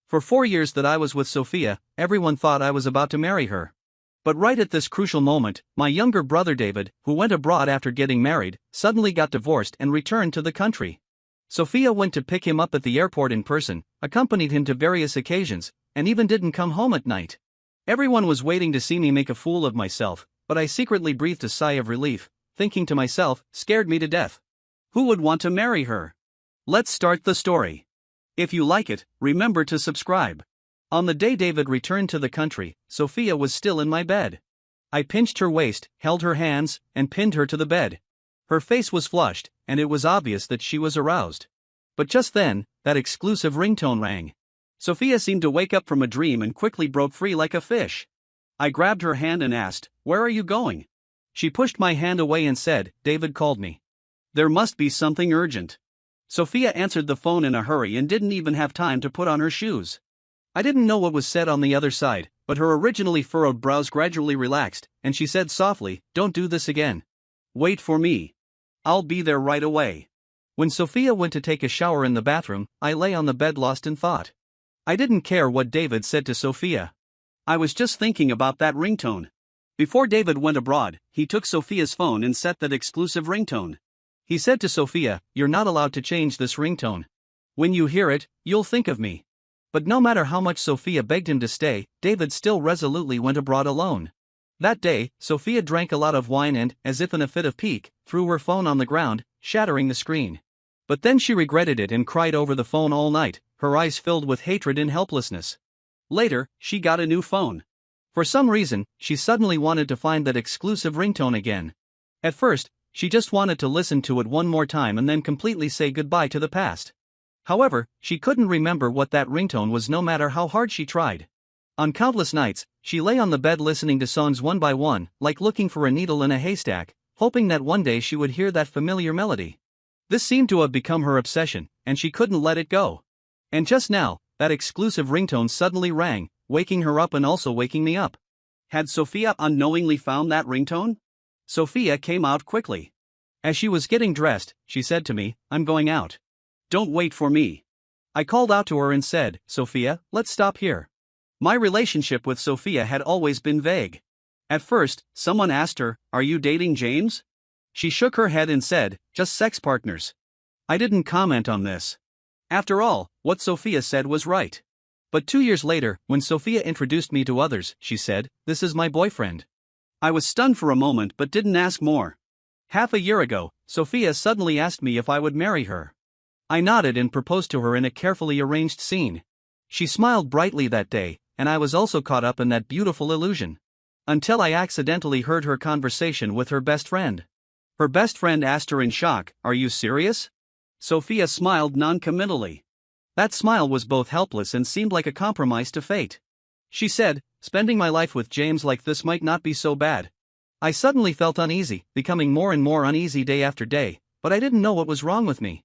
For 4 years that I was with Sophia, everyone thought I was about to marry her. But right at this crucial moment, my younger brother David, who went abroad after getting married, suddenly got divorced and returned to the country. Sophia went to pick him up at the airport in person, accompanied him to various occasions, and even didn't come home at night. Everyone was waiting to see me make a fool of myself, but I secretly breathed a sigh of relief, thinking to myself, scared me to death. Who would want to marry her? Let's start the story. If you like it, remember to subscribe. On the day David returned to the country, Sophia was still in my bed. I pinched her waist, held her hands, and pinned her to the bed. Her face was flushed, and it was obvious that she was aroused. But just then, that exclusive ringtone rang. Sophia seemed to wake up from a dream and quickly broke free like a fish. I grabbed her hand and asked, "Where are you going?" She pushed my hand away and said, "David called me. There must be something urgent." Sophia answered the phone in a hurry and didn't even have time to put on her shoes. I didn't know what was said on the other side, but her originally furrowed brows gradually relaxed, and she said softly, "Don't do this again. Wait for me. I'll be there right away." When Sophia went to take a shower in the bathroom, I lay on the bed lost in thought. I didn't care what David said to Sophia. I was just thinking about that ringtone. Before David went abroad, he took Sophia's phone and set that exclusive ringtone. He said to Sophia, "You're not allowed to change this ringtone. When you hear it, you'll think of me." But no matter how much Sophia begged him to stay, David still resolutely went abroad alone. That day, Sophia drank a lot of wine and, as if in a fit of pique, threw her phone on the ground, shattering the screen. But then she regretted it and cried over the phone all night, her eyes filled with hatred and helplessness. Later, she got a new phone. For some reason, she suddenly wanted to find that exclusive ringtone again. At first, she just wanted to listen to it one more time and then completely say goodbye to the past. However, she couldn't remember what that ringtone was no matter how hard she tried. On countless nights, she lay on the bed listening to songs one by one, like looking for a needle in a haystack, hoping that one day she would hear that familiar melody. This seemed to have become her obsession, and she couldn't let it go. And just now, that exclusive ringtone suddenly rang, waking her up and also waking me up. Had Sophia unknowingly found that ringtone? Sophia came out quickly. As she was getting dressed, she said to me, "I'm going out. Don't wait for me." I called out to her and said, "Sophia, let's stop here." My relationship with Sophia had always been vague. At first, someone asked her, "Are you dating James?" She shook her head and said, "Just sex partners." I didn't comment on this. After all, what Sophia said was right. But 2 years later, when Sophia introduced me to others, she said, "This is my boyfriend." I was stunned for a moment but didn't ask more. Half a year ago, Sophia suddenly asked me if I would marry her. I nodded and proposed to her in a carefully arranged scene. She smiled brightly that day, and I was also caught up in that beautiful illusion. Until I accidentally heard her conversation with her best friend. Her best friend asked her in shock, "Are you serious?" Sophia smiled non-committally. That smile was both helpless and seemed like a compromise to fate. She said, "Spending my life with James like this might not be so bad." I suddenly felt uneasy, becoming more and more uneasy day after day, but I didn't know what was wrong with me.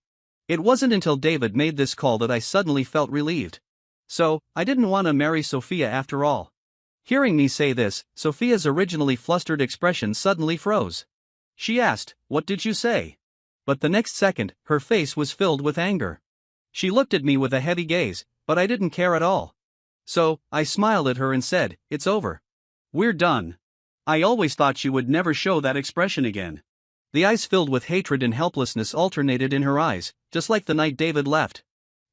It wasn't until David made this call that I suddenly felt relieved. So, I didn't want to marry Sophia after all. Hearing me say this, Sophia's originally flustered expression suddenly froze. She asked, "What did you say?" But the next second, her face was filled with anger. She looked at me with a heavy gaze, but I didn't care at all. So, I smiled at her and said, "It's over. We're done." I always thought she would never show that expression again. The eyes filled with hatred and helplessness alternated in her eyes, just like the night David left.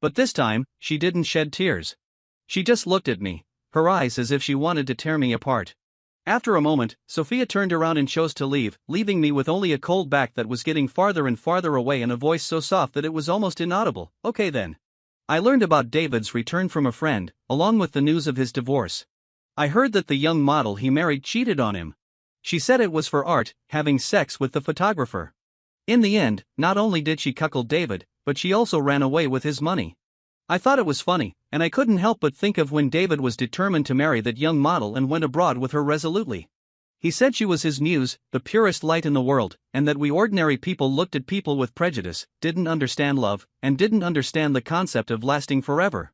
But this time, she didn't shed tears. She just looked at me, her eyes as if she wanted to tear me apart. After a moment, Sophia turned around and chose to leave, leaving me with only a cold back that was getting farther and farther away and a voice so soft that it was almost inaudible. "Okay then." I learned about David's return from a friend, along with the news of his divorce. I heard that the young model he married cheated on him. She said it was for art, having sex with the photographer. In the end, not only did she cuckold David, but she also ran away with his money. I thought it was funny, and I couldn't help but think of when David was determined to marry that young model and went abroad with her resolutely. He said she was his muse, the purest light in the world, and that we ordinary people looked at people with prejudice, didn't understand love, and didn't understand the concept of lasting forever.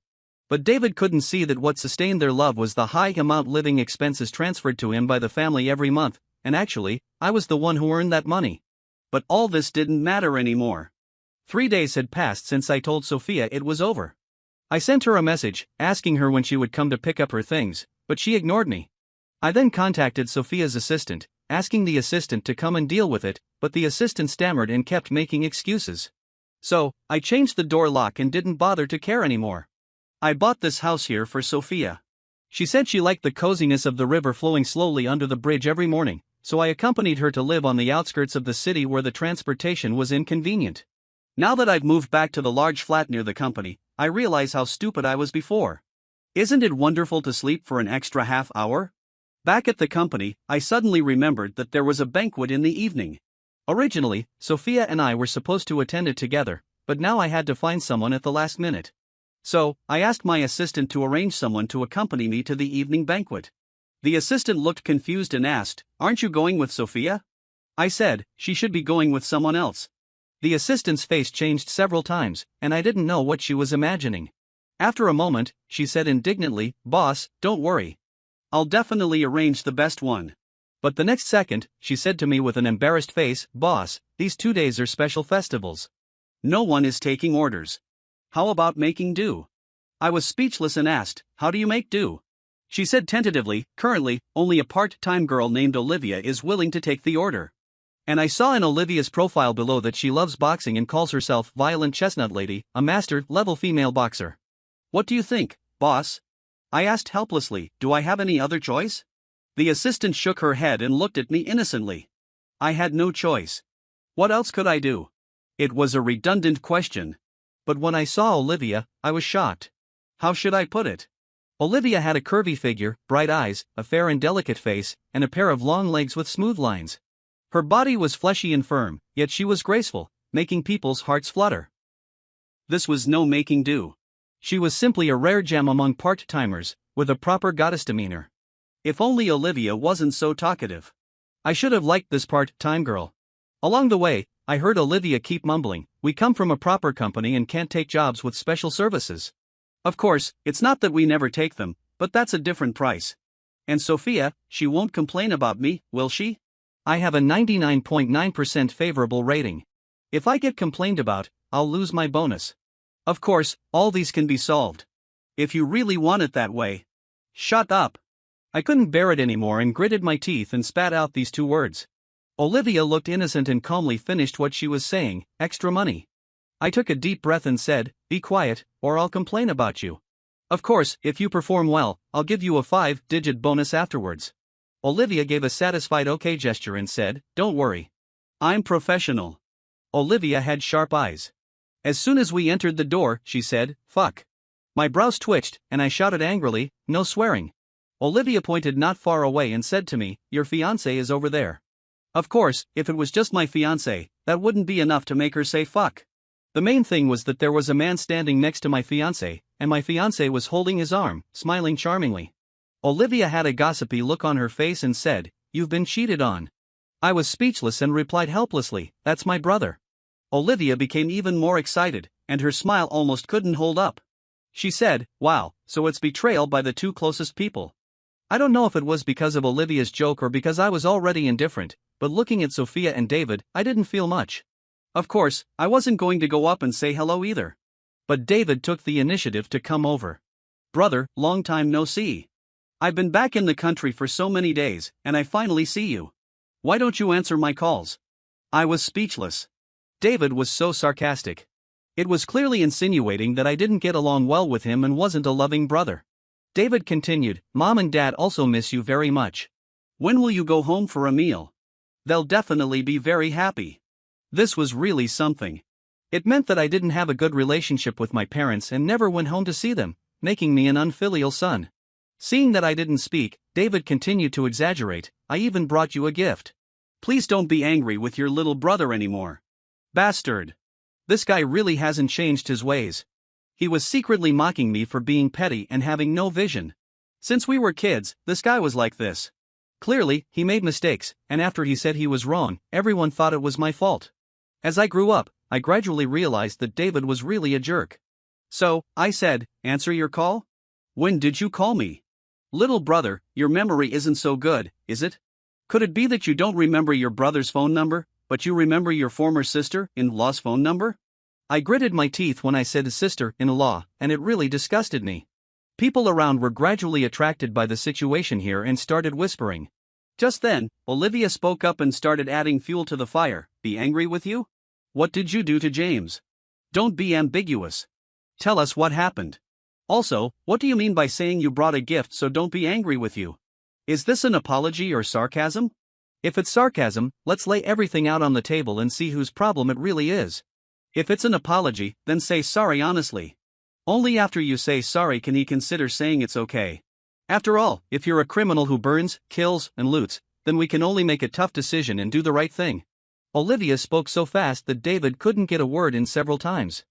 But David couldn't see that what sustained their love was the high amount living expenses transferred to him by the family every month, and actually, I was the one who earned that money. But all this didn't matter anymore. 3 days had passed since I told Sophia it was over. I sent her a message, asking her when she would come to pick up her things, but she ignored me. I then contacted Sophia's assistant, asking the assistant to come and deal with it, but the assistant stammered and kept making excuses. So, I changed the door lock and didn't bother to care anymore. I bought this house here for Sophia. She said she liked the coziness of the river flowing slowly under the bridge every morning, so I accompanied her to live on the outskirts of the city where the transportation was inconvenient. Now that I've moved back to the large flat near the company, I realize how stupid I was before. Isn't it wonderful to sleep for an extra half hour? Back at the company, I suddenly remembered that there was a banquet in the evening. Originally, Sophia and I were supposed to attend it together, but now I had to find someone at the last minute. So, I asked my assistant to arrange someone to accompany me to the evening banquet. The assistant looked confused and asked, "Aren't you going with Sophia?" I said, "She should be going with someone else." The assistant's face changed several times, and I didn't know what she was imagining. After a moment, she said indignantly, "Boss, don't worry. I'll definitely arrange the best one." But the next second, she said to me with an embarrassed face, "Boss, these 2 days are special festivals. No one is taking orders. How about making do?" I was speechless and asked, "How do you make do?" She said tentatively, "Currently, only a part-time girl named Olivia is willing to take the order." And I saw in Olivia's profile below that she loves boxing and calls herself Violent Chestnut Lady, a master-level female boxer. What do you think, boss? I asked helplessly, "Do I have any other choice?" The assistant shook her head and looked at me innocently. I had no choice. What else could I do? It was a redundant question. But when I saw Olivia, I was shocked. How should I put it? Olivia had a curvy figure, bright eyes, a fair and delicate face, and a pair of long legs with smooth lines. Her body was fleshy and firm, yet she was graceful, making people's hearts flutter. This was no making do. She was simply a rare gem among part-timers, with a proper goddess demeanor. If only Olivia wasn't so talkative. I should have liked this part-time girl. Along the way, I heard Olivia keep mumbling, "We come from a proper company and can't take jobs with special services. Of course, it's not that we never take them, but that's a different price. And Sophia, she won't complain about me, will she? I have a 99.9% favorable rating. If I get complained about, I'll lose my bonus. Of course, all these can be solved. If you really want it that way." Shut up. I couldn't bear it anymore and gritted my teeth and spat out these 2 words. Olivia looked innocent and calmly finished what she was saying, "Extra money." I took a deep breath and said, "Be quiet, or I'll complain about you. Of course, if you perform well, I'll give you a 5-digit bonus afterwards." Olivia gave a satisfied okay gesture and said, "Don't worry. I'm professional." Olivia had sharp eyes. As soon as we entered the door, she said, "Fuck." My brows twitched, and I shouted angrily, "No swearing." Olivia pointed not far away and said to me, "Your fiancé is over there." Of course, if it was just my fiancé, that wouldn't be enough to make her say fuck. The main thing was that there was a man standing next to my fiancé, and my fiancé was holding his arm, smiling charmingly. Olivia had a gossipy look on her face and said, "You've been cheated on." I was speechless and replied helplessly, "That's my brother." Olivia became even more excited, and her smile almost couldn't hold up. She said, "Wow, so it's betrayal by the 2 closest people." I don't know if it was because of Olivia's joke or because I was already indifferent, but looking at Sophia and David, I didn't feel much. Of course, I wasn't going to go up and say hello either. But David took the initiative to come over. "Brother, long time no see. I've been back in the country for so many days, and I finally see you. Why don't you answer my calls?" I was speechless. David was so sarcastic. It was clearly insinuating that I didn't get along well with him and wasn't a loving brother. David continued, "Mom and Dad also miss you very much. When will you go home for a meal? They'll definitely be very happy." This was really something. It meant that I didn't have a good relationship with my parents and never went home to see them, making me an unfilial son. Seeing that I didn't speak, David continued to exaggerate, "I even brought you a gift. Please don't be angry with your little brother anymore. Bastard. This guy really hasn't changed his ways. He was secretly mocking me for being petty and having no vision. Since we were kids, this guy was like this. Clearly, he made mistakes, and after he said he was wrong, everyone thought it was my fault. As I grew up, I gradually realized that David was really a jerk. So, I said, "Answer your call? When did you call me? Little brother, your memory isn't so good, is it? Could it be that you don't remember your brother's phone number, but you remember your former sister-in-law's phone number?" I gritted my teeth when I said sister-in-law, and it really disgusted me. People around were gradually attracted by the situation here and started whispering. Just then, Olivia spoke up and started adding fuel to the fire. Be angry with you? What did you do to James? Don't be ambiguous. Tell us what happened. Also, what do you mean by saying you brought a gift so don't be angry with you? Is this an apology or sarcasm? If it's sarcasm, let's lay everything out on the table and see whose problem it really is. If it's an apology, then say sorry honestly. Only after you say sorry can he consider saying it's okay. After all, if you're a criminal who burns, kills, and loots, then we can only make a tough decision and do the right thing. Olivia spoke so fast that David couldn't get a word in several times.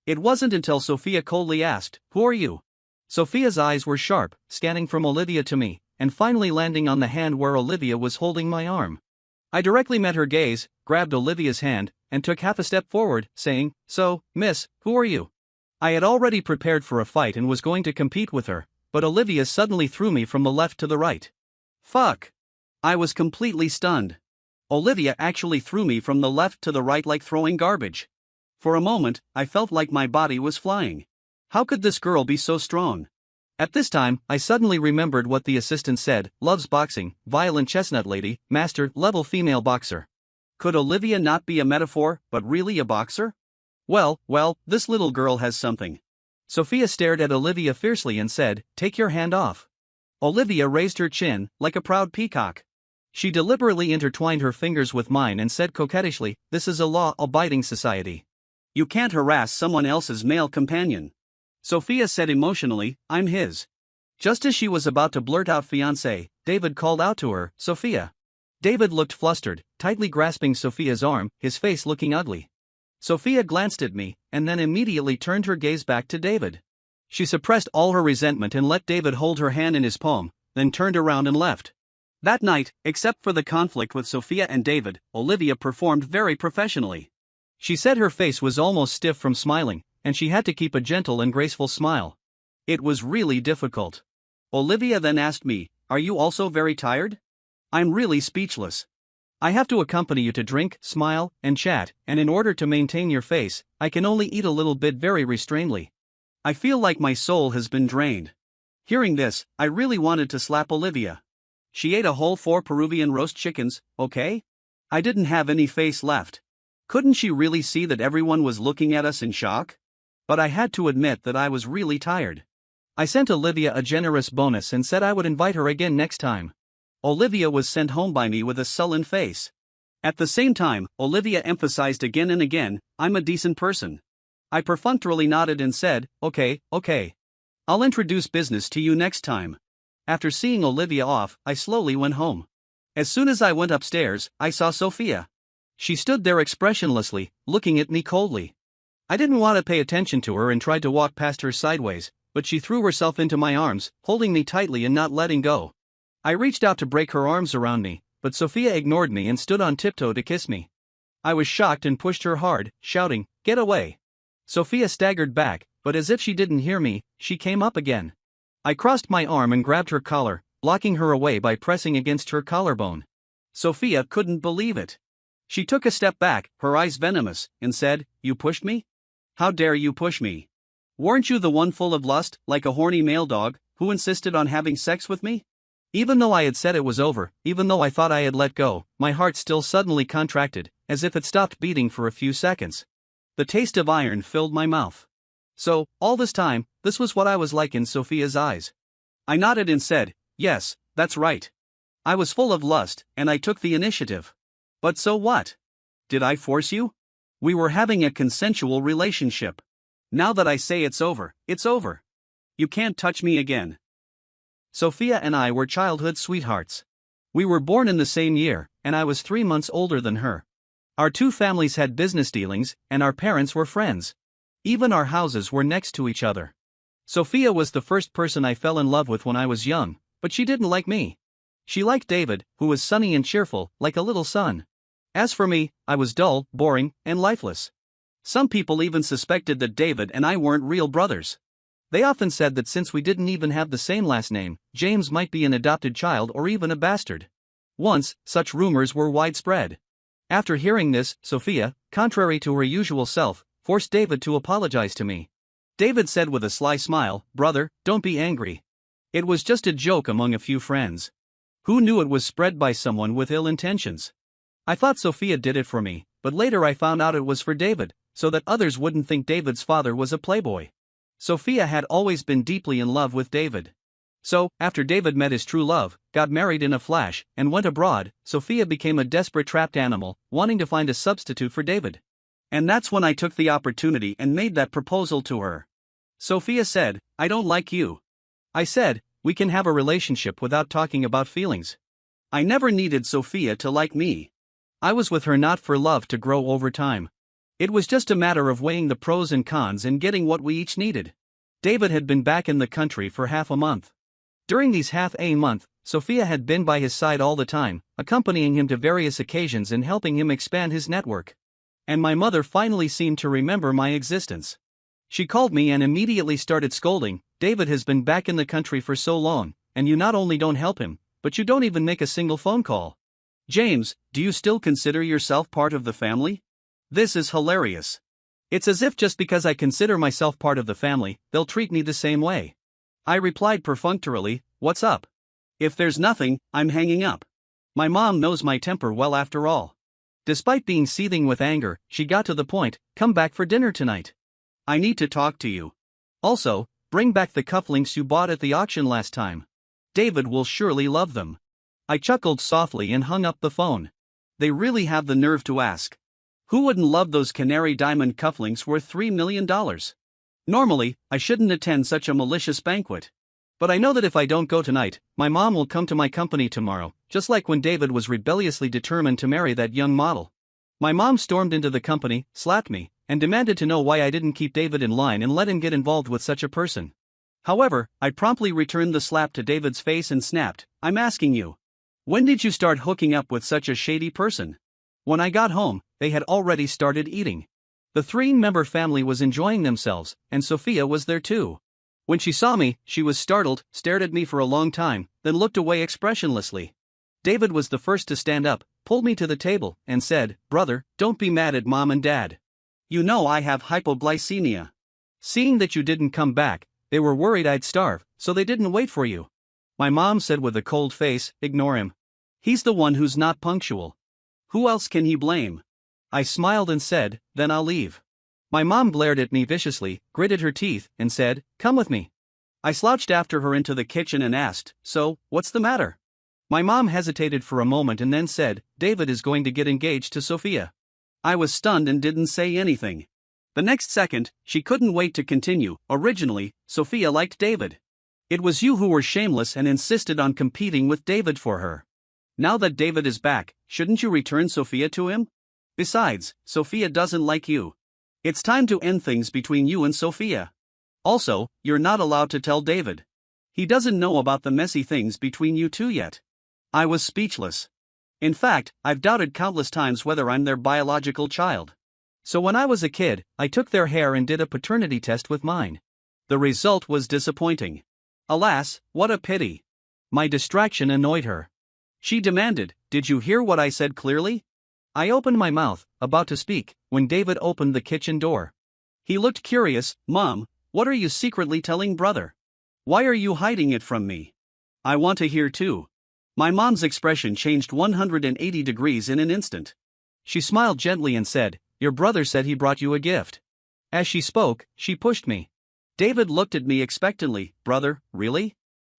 It wasn't until Sophia coldly asked, "Who are you?" Sophia's eyes were sharp, scanning from Olivia to me, and finally landing on the hand where Olivia was holding my arm. I directly met her gaze, grabbed Olivia's hand, and took half a step forward, saying, "So, miss, who are you?" I had already prepared for a fight and was going to compete with her, but Olivia suddenly threw me from the left to the right. Fuck! I was completely stunned. Olivia actually threw me from the left to the right like throwing garbage. For a moment, I felt like my body was flying. How could this girl be so strong? At this time, I suddenly remembered what the assistant said: loves boxing, violent chestnut lady, master-level female boxer. Could Olivia not be a metaphor, but really a boxer? Well, this little girl has something. Sophia stared at Olivia fiercely and said, "Take your hand off." Olivia raised her chin, like a proud peacock. She deliberately intertwined her fingers with mine and said coquettishly, "This is a law-abiding society. You can't harass someone else's male companion." Sophia said emotionally, "I'm his." Just as she was about to blurt out fiancé, David called out to her, "Sophia." David looked flustered, tightly grasping Sophia's arm, his face looking ugly. Sophia glanced at me, and then immediately turned her gaze back to David. She suppressed all her resentment and let David hold her hand in his palm, then turned around and left. That night, except for the conflict with Sophia and David, Olivia performed very professionally. She said her face was almost stiff from smiling, and she had to keep a gentle and graceful smile. It was really difficult. Olivia then asked me, "Are you also very tired?" I'm really speechless. I have to accompany you to drink, smile, and chat, and in order to maintain your face, I can only eat a little bit very restrainedly. I feel like my soul has been drained. Hearing this, I really wanted to slap Olivia. She ate a whole 4 Peruvian roast chickens, okay? I didn't have any face left. Couldn't she really see that everyone was looking at us in shock? But I had to admit that I was really tired. I sent Olivia a generous bonus and said I would invite her again next time. Olivia was sent home by me with a sullen face. At the same time, Olivia emphasized again and again, "I'm a decent person." I perfunctorily nodded and said, okay. I'll introduce business to you next time." After seeing Olivia off, I slowly went home. As soon as I went upstairs, I saw Sophia. She stood there expressionlessly, looking at me coldly. I didn't want to pay attention to her and tried to walk past her sideways, but she threw herself into my arms, holding me tightly and not letting go. I reached out to break her arms around me, but Sophia ignored me and stood on tiptoe to kiss me. I was shocked and pushed her hard, shouting, "Get away." Sophia staggered back, but as if she didn't hear me, she came up again. I crossed my arm and grabbed her collar, blocking her away by pressing against her collarbone. Sophia couldn't believe it. She took a step back, her eyes venomous, and said, "You pushed me? How dare you push me? Weren't you the one full of lust, like a horny male dog, who insisted on having sex with me?" Even though I had said it was over, even though I thought I had let go, my heart still suddenly contracted, as if it stopped beating for a few seconds. The taste of iron filled my mouth. So, all this time, this was what I was like in Sophia's eyes. I nodded and said, "Yes, that's right. I was full of lust, and I took the initiative. But so what? Did I force you? We were having a consensual relationship. Now that I say it's over, it's over. You can't touch me again." Sophia and I were childhood sweethearts. We were born in the same year, and I was 3 months older than her. Our two families had business dealings, and our parents were friends. Even our houses were next to each other. Sophia was the first person I fell in love with when I was young, but she didn't like me. She liked David, who was sunny and cheerful, like a little sun. As for me, I was dull, boring, and lifeless. Some people even suspected that David and I weren't real brothers. They often said that since we didn't even have the same last name, James might be an adopted child or even a bastard. Once, such rumors were widespread. After hearing this, Sophia, contrary to her usual self, forced David to apologize to me. David said with a sly smile, "Brother, don't be angry. It was just a joke among a few friends. Who knew it was spread by someone with ill intentions? I thought Sophia did it for me, but later I found out it was for David, so that others wouldn't think David's father was a playboy." Sophia had always been deeply in love with David. So, after David met his true love, got married in a flash, and went abroad, Sophia became a desperate trapped animal, wanting to find a substitute for David. And that's when I took the opportunity and made that proposal to her. Sophia said, "I don't like you." I said, "We can have a relationship without talking about feelings." I never needed Sophia to like me. I was with her not for love to grow over time. It was just a matter of weighing the pros and cons and getting what we each needed. David had been back in the country for half a month. During these half a month, Sophia had been by his side all the time, accompanying him to various occasions and helping him expand his network. And my mother finally seemed to remember my existence. She called me and immediately started scolding, "David has been back in the country for so long, and you not only don't help him, but you don't even make a single phone call. James, do you still consider yourself part of the family? This is hilarious. It's as if just because I consider myself part of the family, they'll treat me the same way." I replied perfunctorily, "What's up? If there's nothing, I'm hanging up." My mom knows my temper well after all. Despite being seething with anger, she got to the point, "Come back for dinner tonight. I need to talk to you. Also, bring back the cufflinks you bought at the auction last time. David will surely love them." I chuckled softly and hung up the phone. They really have the nerve to ask. Who wouldn't love those canary diamond cufflinks worth $3 million? Normally, I shouldn't attend such a malicious banquet. But I know that if I don't go tonight, my mom will come to my company tomorrow, just like when David was rebelliously determined to marry that young model. My mom stormed into the company, slapped me, and demanded to know why I didn't keep David in line and let him get involved with such a person. However, I promptly returned the slap to David's face and snapped, "I'm asking you. When did you start hooking up with such a shady person?" When I got home, they had already started eating. The three-member family was enjoying themselves, and Sophia was there too. When she saw me, she was startled, stared at me for a long time, then looked away expressionlessly. David was the first to stand up, pulled me to the table, and said, "Brother, don't be mad at Mom and Dad. You know I have hypoglycemia. Seeing that you didn't come back, they were worried I'd starve, so they didn't wait for you." My mom said with a cold face, "Ignore him. He's the one who's not punctual. Who else can he blame?" I smiled and said, "Then I'll leave." My mom glared at me viciously, gritted her teeth, and said, "Come with me." I slouched after her into the kitchen and asked, "So, what's the matter?" My mom hesitated for a moment and then said, "David is going to get engaged to Sophia." I was stunned and didn't say anything. The next second, she couldn't wait to continue. "Originally, Sophia liked David. It was you who were shameless and insisted on competing with David for her. Now that David is back, shouldn't you return Sophia to him? Besides, Sophia doesn't like you. It's time to end things between you and Sophia. Also, you're not allowed to tell David. He doesn't know about the messy things between you two yet." I was speechless. In fact, I've doubted countless times whether I'm their biological child. So when I was a kid, I took their hair and did a paternity test with mine. The result was disappointing. Alas, what a pity. My distraction annoyed her. She demanded, "Did you hear what I said clearly?" I opened my mouth, about to speak, when David opened the kitchen door. He looked curious. "Mom, what are you secretly telling brother? Why are you hiding it from me? I want to hear too." My mom's expression changed 180 degrees in an instant. She smiled gently and said, "Your brother said he brought you a gift." As she spoke, she pushed me. David looked at me expectantly. "Brother, really?"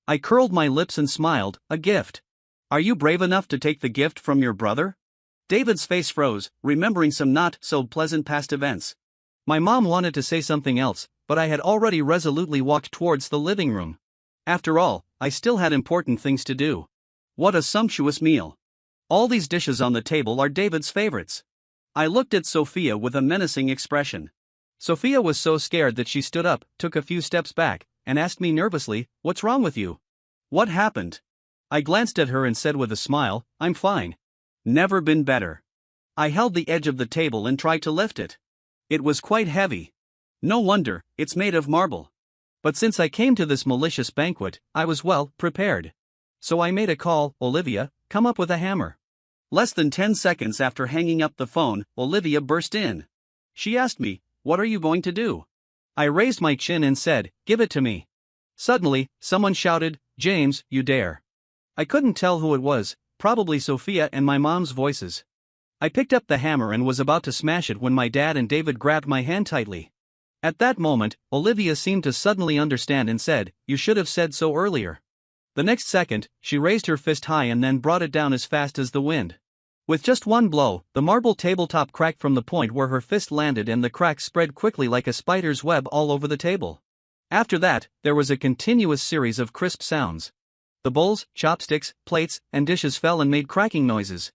I curled my lips and smiled. "A gift? Are you brave enough to take the gift from your brother?" David's face froze, remembering some not-so-pleasant past events. My mom wanted to say something else, but I had already resolutely walked towards the living room. After all, I still had important things to do. What a sumptuous meal. All these dishes on the table are David's favorites. I looked at Sophia with a menacing expression. Sophia was so scared that she stood up, took a few steps back, and asked me nervously, "What's wrong with you? What happened?" I glanced at her and said with a smile, "I'm fine. Never been better." I held the edge of the table and tried to lift it. It was quite heavy. No wonder, it's made of marble. But since I came to this malicious banquet, I was well prepared. So I made a call. "Olivia, come up with a hammer." Less than 10 seconds after hanging up the phone, Olivia burst in. She asked me, what are you going to do? I raised my chin and said, give it to me. Suddenly, someone shouted, James, you dare. I couldn't tell who it was, probably Sophia and my mom's voices. I picked up the hammer and was about to smash it when my dad and David grabbed my hand tightly. At that moment, Olivia seemed to suddenly understand and said, you should have said so earlier. The next second, she raised her fist high and then brought it down as fast as the wind. With just one blow, the marble tabletop cracked from the point where her fist landed and the crack spread quickly like a spider's web all over the table. After that, there was a continuous series of crisp sounds. The bowls, chopsticks, plates, and dishes fell and made cracking noises.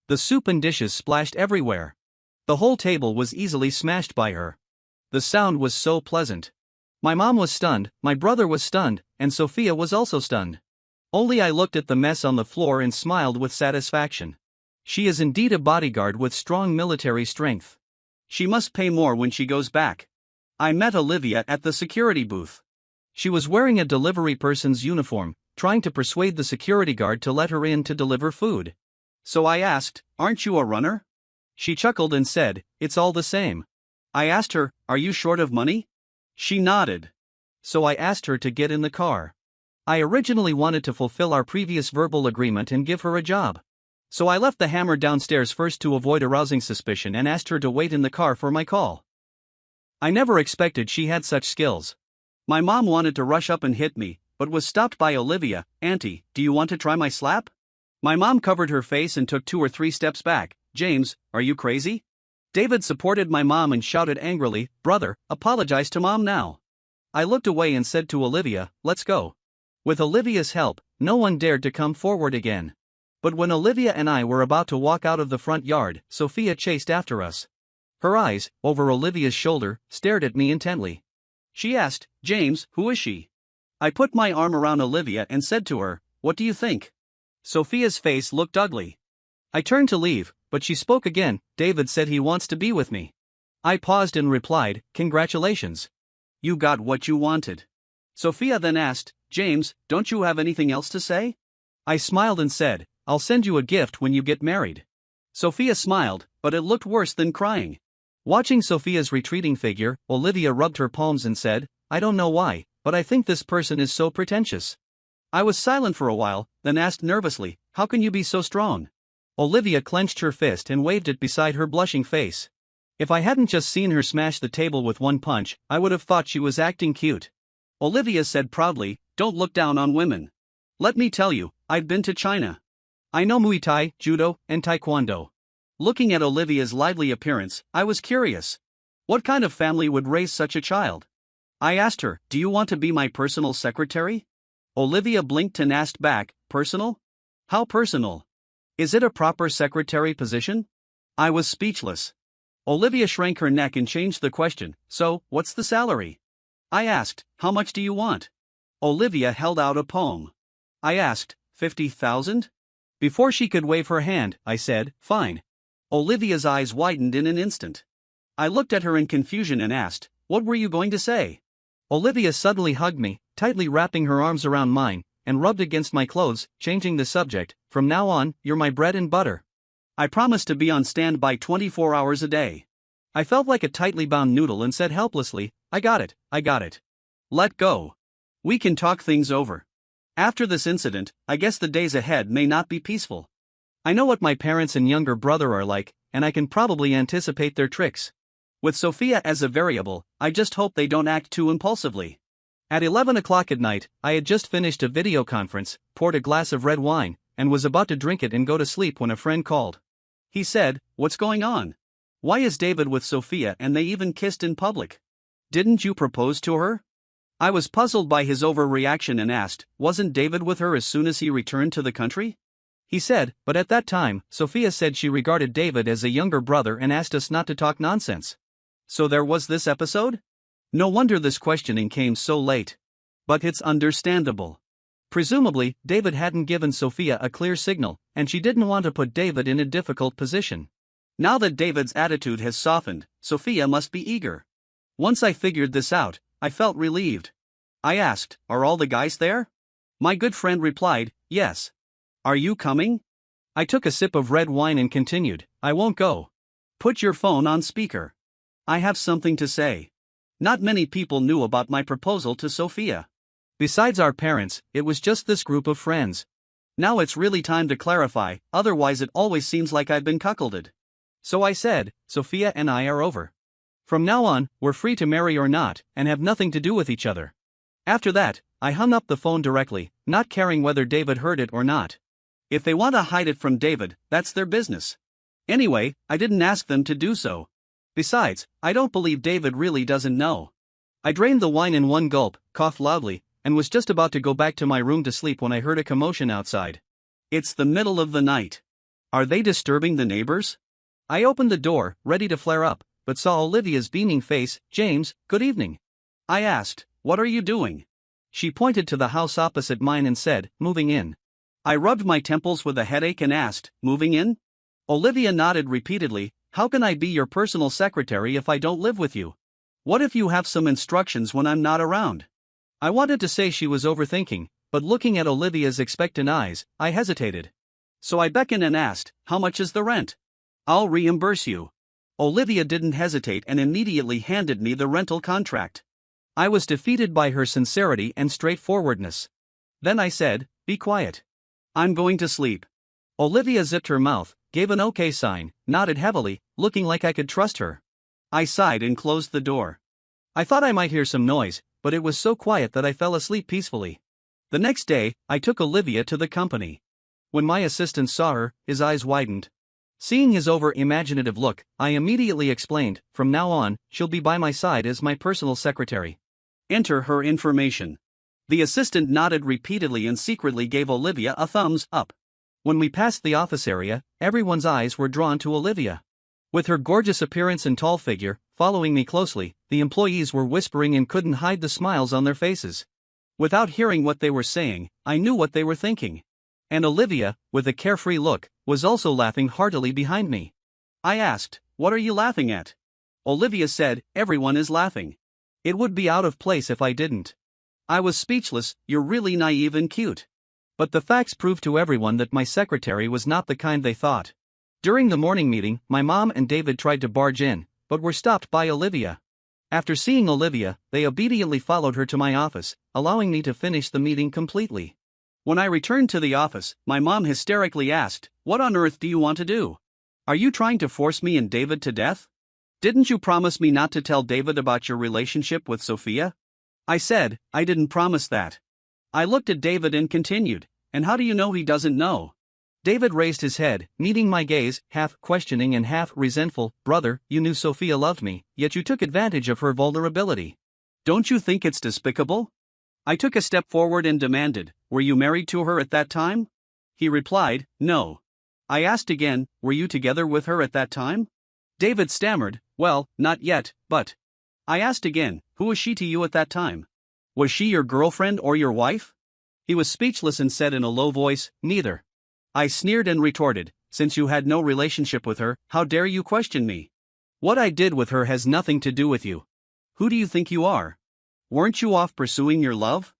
The soup and dishes splashed everywhere. The whole table was easily smashed by her. The sound was so pleasant. My mom was stunned, my brother was stunned, and Sophia was also stunned. Only I looked at the mess on the floor and smiled with satisfaction. She is indeed a bodyguard with strong military strength. She must pay more when she goes back. I met Olivia at the security booth. She was wearing a delivery person's uniform, trying to persuade the security guard to let her in to deliver food. So I asked, aren't you a runner? She chuckled and said, it's all the same. I asked her, are you short of money? She nodded. So I asked her to get in the car. I originally wanted to fulfill our previous verbal agreement and give her a job. So I left the hammer downstairs first to avoid arousing suspicion and asked her to wait in the car for my call. I never expected she had such skills. My mom wanted to rush up and hit me, but was stopped by Olivia. Auntie, do you want to try my slap? My mom covered her face and took 2 or 3 steps back. James, are you crazy? David supported my mom and shouted angrily, brother, apologize to mom now. I looked away and said to Olivia, let's go. With Olivia's help, no one dared to come forward again. But when Olivia and I were about to walk out of the front yard, Sophia chased after us. Her eyes, over Olivia's shoulder, stared at me intently. She asked, James, who is she? I put my arm around Olivia and said to her, what do you think? Sophia's face looked ugly. I turned to leave, but she spoke again. David said he wants to be with me. I paused and replied, congratulations. You got what you wanted. Sophia then asked, James, don't you have anything else to say? I smiled and said, I'll send you a gift when you get married. Sophia smiled, but it looked worse than crying. Watching Sophia's retreating figure, Olivia rubbed her palms and said, I don't know why, but I think this person is so pretentious. I was silent for a while, then asked nervously, how can you be so strong? Olivia clenched her fist and waved it beside her blushing face. If I hadn't just seen her smash the table with one punch, I would have thought she was acting cute. Olivia said proudly, don't look down on women. Let me tell you, I've been to China. I know Muay Thai, Judo, and Taekwondo. Looking at Olivia's lively appearance, I was curious. What kind of family would raise such a child? I asked her, do you want to be my personal secretary? Olivia blinked and asked back, personal? How personal? Is it a proper secretary position? I was speechless. Olivia shrank her neck and changed the question, so, what's the salary? I asked, how much do you want? Olivia held out a poem. I asked, 50,000? Before she could wave her hand, I said, fine. Olivia's eyes widened in an instant. I looked at her in confusion and asked, what were you going to say? Olivia suddenly hugged me, tightly wrapping her arms around mine, and rubbed against my clothes, changing the subject, from now on, you're my bread and butter. I promised to be on standby 24 hours a day. I felt like a tightly bound noodle and said helplessly, I got it. Let go. We can talk things over. After this incident, I guess the days ahead may not be peaceful. I know what my parents and younger brother are like, and I can probably anticipate their tricks. With Sophia as a variable, I just hope they don't act too impulsively. At 11 o'clock at night, I had just finished a video conference, poured a glass of red wine, and was about to drink it and go to sleep when a friend called. He said, what's going on? Why is David with Sophia and they even kissed in public? Didn't you propose to her? I was puzzled by his overreaction and asked, wasn't David with her as soon as he returned to the country? He said, but at that time, Sophia said she regarded David as a younger brother and asked us not to talk nonsense. So there was this episode? No wonder this questioning came so late. But it's understandable. Presumably, David hadn't given Sophia a clear signal, and she didn't want to put David in a difficult position. Now that David's attitude has softened, Sophia must be eager. Once I figured this out, I felt relieved. I asked, are all the guys there? My good friend replied, yes. Are you coming? I took a sip of red wine and continued, I won't go. Put your phone on speaker. I have something to say. Not many people knew about my proposal to Sophia. Besides our parents, it was just this group of friends. Now it's really time to clarify, otherwise it always seems like I've been cuckolded. So I said, Sophia and I are over. From now on, we're free to marry or not, and have nothing to do with each other. After that, I hung up the phone directly, not caring whether David heard it or not. If they want to hide it from David, that's their business. Anyway, I didn't ask them to do so. Besides, I don't believe David really doesn't know. I drained the wine in one gulp, coughed loudly, and was just about to go back to my room to sleep when I heard a commotion outside. It's the middle of the night. Are they disturbing the neighbors? I opened the door, ready to flare up, but saw Olivia's beaming face. James, good evening. I asked, what are you doing? She pointed to the house opposite mine and said, moving in. I rubbed my temples with a headache and asked, moving in? Olivia nodded repeatedly. How can I be your personal secretary if I don't live with you? What if you have some instructions when I'm not around? I wanted to say she was overthinking, but looking at Olivia's expectant eyes, I hesitated. So I beckoned and asked, how much is the rent? I'll reimburse you. Olivia didn't hesitate and immediately handed me the rental contract. I was defeated by her sincerity and straightforwardness. Then I said, be quiet. I'm going to sleep. Olivia zipped her mouth, gave an okay sign, nodded heavily, looking like I could trust her. I sighed and closed the door. I thought I might hear some noise, but it was so quiet that I fell asleep peacefully. The next day, I took Olivia to the company. When my assistant saw her, his eyes widened. Seeing his over-imaginative look, I immediately explained, from now on, she'll be by my side as my personal secretary. Enter her information. The assistant nodded repeatedly and secretly gave Olivia a thumbs up. When we passed the office area, everyone's eyes were drawn to Olivia. With her gorgeous appearance and tall figure, following me closely, the employees were whispering and couldn't hide the smiles on their faces. Without hearing what they were saying, I knew what they were thinking. And Olivia, with a carefree look, was also laughing heartily behind me. I asked, what are you laughing at? Olivia said, everyone is laughing. It would be out of place if I didn't. I was speechless. You're really naive and cute. But the facts proved to everyone that my secretary was not the kind they thought. During the morning meeting, my mom and David tried to barge in, but were stopped by Olivia. After seeing Olivia, they obediently followed her to my office, allowing me to finish the meeting completely. When I returned to the office, my mom hysterically asked, what on earth do you want to do? Are you trying to force me and David to death? Didn't you promise me not to tell David about your relationship with Sophia? I said, I didn't promise that. I looked at David and continued, and how do you know he doesn't know? David raised his head, meeting my gaze, half questioning and half resentful. Brother, you knew Sophia loved me, yet you took advantage of her vulnerability. Don't you think it's despicable? I took a step forward and demanded, were you married to her at that time? He replied, no. I asked again, were you together with her at that time? David stammered, well, not yet, but. I asked again, who was she to you at that time? Was she your girlfriend or your wife? He was speechless and said in a low voice, neither. I sneered and retorted, since you had no relationship with her, how dare you question me? What I did with her has nothing to do with you. Who do you think you are? Weren't you off pursuing your love?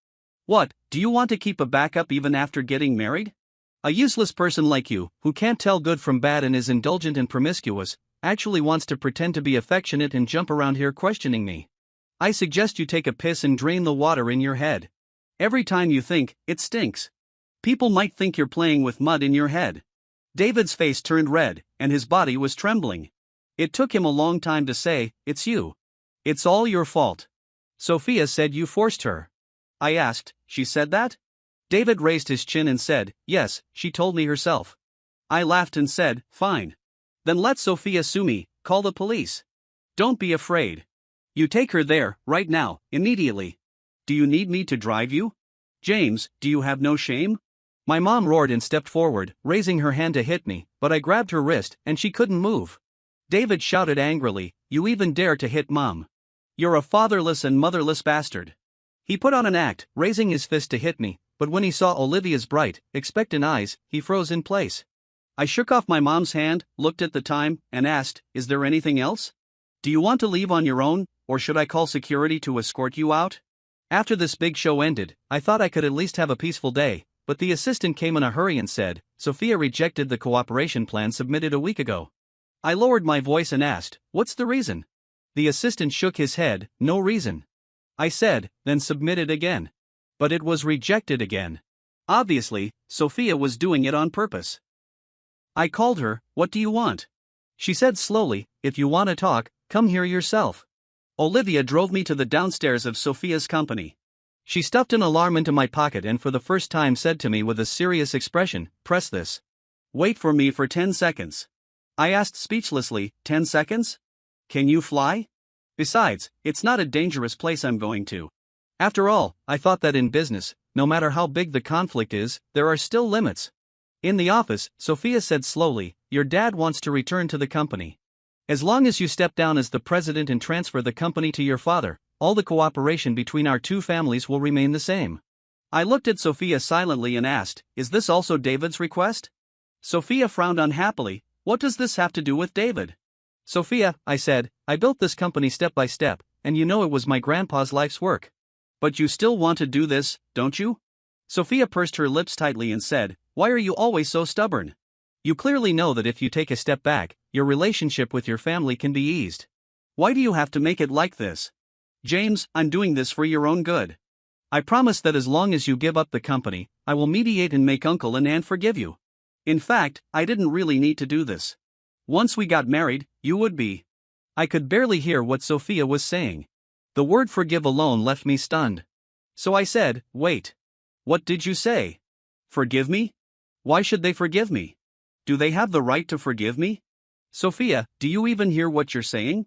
What, do you want to keep a backup even after getting married? A useless person like you, who can't tell good from bad and is indulgent and promiscuous, actually wants to pretend to be affectionate and jump around here questioning me. I suggest you take a piss and drain the water in your head. Every time you think, it stinks. People might think you're playing with mud in your head. David's face turned red, and his body was trembling. It took him a long time to say, it's you. It's all your fault. Sophia said you forced her. I asked, she said that? David raised his chin and said, yes, she told me herself. I laughed and said, fine. Then let Sophia sue me, call the police. Don't be afraid. You take her there, right now, immediately. Do you need me to drive you? James, do you have no shame? My mom roared and stepped forward, raising her hand to hit me, but I grabbed her wrist and she couldn't move. David shouted angrily, you even dare to hit Mom. You're a fatherless and motherless bastard. He put on an act, raising his fist to hit me, but when he saw Olivia's bright, expectant eyes, he froze in place. I shook off my mom's hand, looked at the time, and asked, is there anything else? Do you want to leave on your own, or should I call security to escort you out? After this big show ended, I thought I could at least have a peaceful day, but the assistant came in a hurry and said, Sophia rejected the cooperation plan submitted a week ago. I lowered my voice and asked, what's the reason? The assistant shook his head, no reason. I said, then submitted again. But it was rejected again. Obviously, Sophia was doing it on purpose. I called her, what do you want? She said slowly, if you want to talk, come here yourself. Olivia drove me to the downstairs of Sophia's company. She stuffed an alarm into my pocket and for the first time said to me with a serious expression, press this. Wait for me for 10 seconds. I asked speechlessly, 10 seconds? Can you fly? Besides, it's not a dangerous place I'm going to. After all, I thought that in business, no matter how big the conflict is, there are still limits. In the office, Sophia said slowly, your dad wants to return to the company. As long as you step down as the president and transfer the company to your father, all the cooperation between our two families will remain the same. I looked at Sophia silently and asked, is this also David's request? Sophia frowned unhappily, what does this have to do with David? Sophia, I said, I built this company step by step, and you know it was my grandpa's life's work. But you still want to do this, don't you? Sophia pursed her lips tightly and said, why are you always so stubborn? You clearly know that if you take a step back, your relationship with your family can be eased. Why do you have to make it like this? James, I'm doing this for your own good. I promise that as long as you give up the company, I will mediate and make Uncle and Aunt forgive you. In fact, I didn't really need to do this. Once we got married, you would be. I could barely hear what Sophia was saying. The word forgive alone left me stunned. So I said, wait. What did you say? Forgive me? Why should they forgive me? Do they have the right to forgive me? Sophia, do you even hear what you're saying?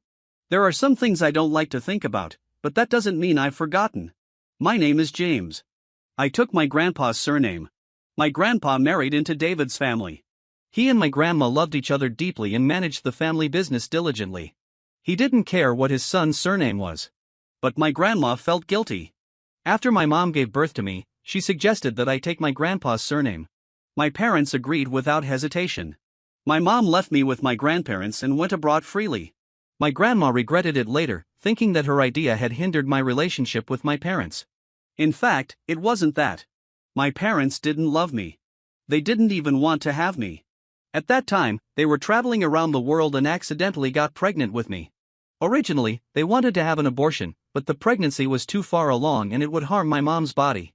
There are some things I don't like to think about, but that doesn't mean I've forgotten. My name is James. I took my grandpa's surname. My grandpa married into David's family. He and my grandma loved each other deeply and managed the family business diligently. He didn't care what his son's surname was. But my grandma felt guilty. After my mom gave birth to me, she suggested that I take my grandpa's surname. My parents agreed without hesitation. My mom left me with my grandparents and went abroad freely. My grandma regretted it later, thinking that her idea had hindered my relationship with my parents. In fact, it wasn't that. My parents didn't love me. They didn't even want to have me. At that time, they were traveling around the world and accidentally got pregnant with me. Originally, they wanted to have an abortion, but the pregnancy was too far along and it would harm my mom's body.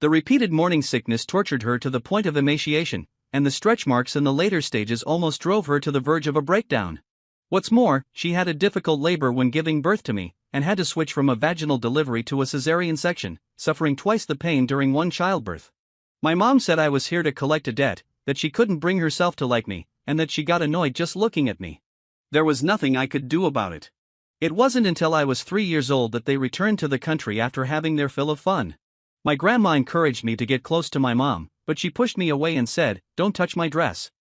The repeated morning sickness tortured her to the point of emaciation, and the stretch marks in the later stages almost drove her to the verge of a breakdown. What's more, she had a difficult labor when giving birth to me, and had to switch from a vaginal delivery to a cesarean section, suffering twice the pain during one childbirth. My mom said I was here to collect a debt, that she couldn't bring herself to like me, and that she got annoyed just looking at me. There was nothing I could do about it. It wasn't until I was 3 years old that they returned to the country after having their fill of fun. My grandma encouraged me to get close to my mom, but she pushed me away and said, don't touch my dress.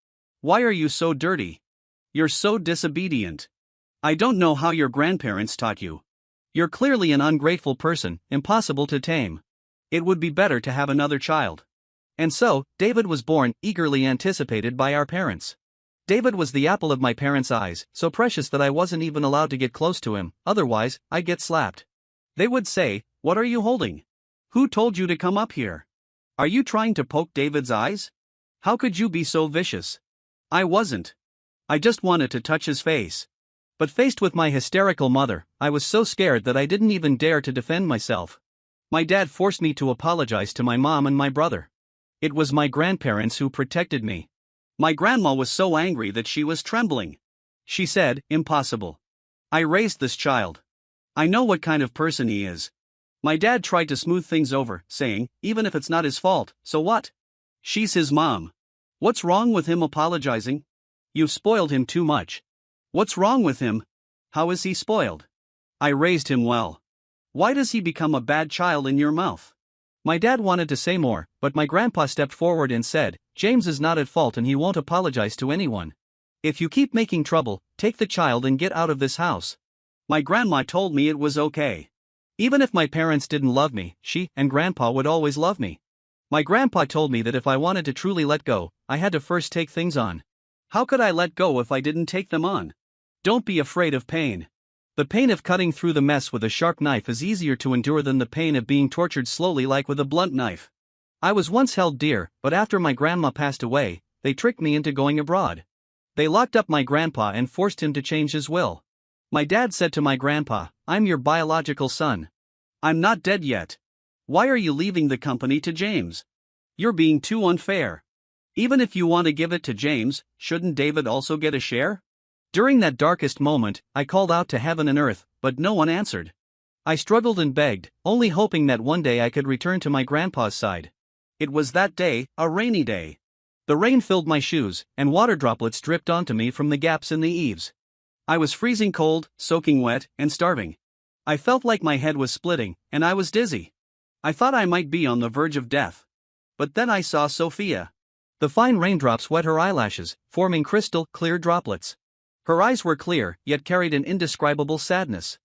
Why are you so dirty? You're so disobedient. I don't know how your grandparents taught you. You're clearly an ungrateful person, impossible to tame. It would be better to have another child. And so, David was born, eagerly anticipated by our parents. David was the apple of my parents' eyes, so precious that I wasn't even allowed to get close to him, otherwise, I'd get slapped. They would say, what are you holding? Who told you to come up here? Are you trying to poke David's eyes? How could you be so vicious? I wasn't. I just wanted to touch his face. But faced with my hysterical mother, I was so scared that I didn't even dare to defend myself. My dad forced me to apologize to my mom and my brother. It was my grandparents who protected me. My grandma was so angry that she was trembling. She said, impossible. I raised this child. I know what kind of person he is. My dad tried to smooth things over, saying, even if it's not his fault, so what? She's his mom. What's wrong with him apologizing? You've spoiled him too much. What's wrong with him? How is he spoiled? I raised him well. Why does he become a bad child in your mouth? My dad wanted to say more, but my grandpa stepped forward and said, James is not at fault and he won't apologize to anyone. If you keep making trouble, take the child and get out of this house. My grandma told me it was okay. Even if my parents didn't love me, she and grandpa would always love me. My grandpa told me that if I wanted to truly let go, I had to first take things on. How could I let go if I didn't take them on? Don't be afraid of pain. The pain of cutting through the mess with a sharp knife is easier to endure than the pain of being tortured slowly like with a blunt knife. I was once held dear, but after my grandma passed away, they tricked me into going abroad. They locked up my grandpa and forced him to change his will. My dad said to my grandpa, "I'm your biological son. I'm not dead yet. Why are you leaving the company to James? You're being too unfair. Even if you want to give it to James, shouldn't David also get a share?" During that darkest moment, I called out to heaven and earth, but no one answered. I struggled and begged, only hoping that one day I could return to my grandpa's side. It was that day, a rainy day. The rain filled my shoes, and water droplets dripped onto me from the gaps in the eaves. I was freezing cold, soaking wet, and starving. I felt like my head was splitting, and I was dizzy. I thought I might be on the verge of death. But then I saw Sophia. The fine raindrops wet her eyelashes, forming crystal clear droplets. Her eyes were clear, yet carried an indescribable sadness.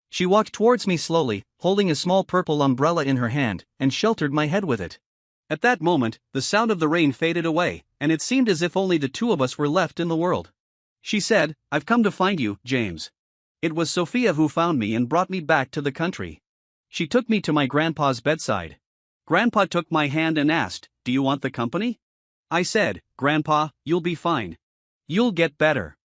She walked towards me slowly, holding a small purple umbrella in her hand, and sheltered my head with it. At that moment, the sound of the rain faded away, and it seemed as if only the two of us were left in the world. She said, "I've come to find you, James." It was Sophia who found me and brought me back to the country. She took me to my grandpa's bedside. Grandpa took my hand and asked, "Do you want the company?" I said, "Grandpa, you'll be fine. You'll get better."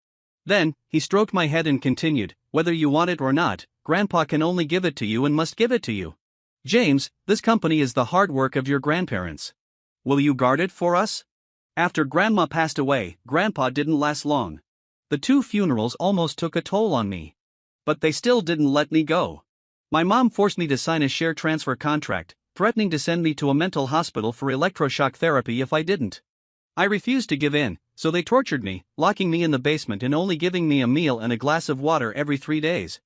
Then, he stroked my head and continued, "Whether you want it or not, Grandpa can only give it to you and must give it to you. James, this company is the hard work of your grandparents. Will you guard it for us?" After Grandma passed away, Grandpa didn't last long. The two funerals almost took a toll on me. But they still didn't let me go. My mom forced me to sign a share transfer contract, threatening to send me to a mental hospital for electroshock therapy if I didn't. I refused to give in, so they tortured me, locking me in the basement and only giving me a meal and a glass of water every 3 days.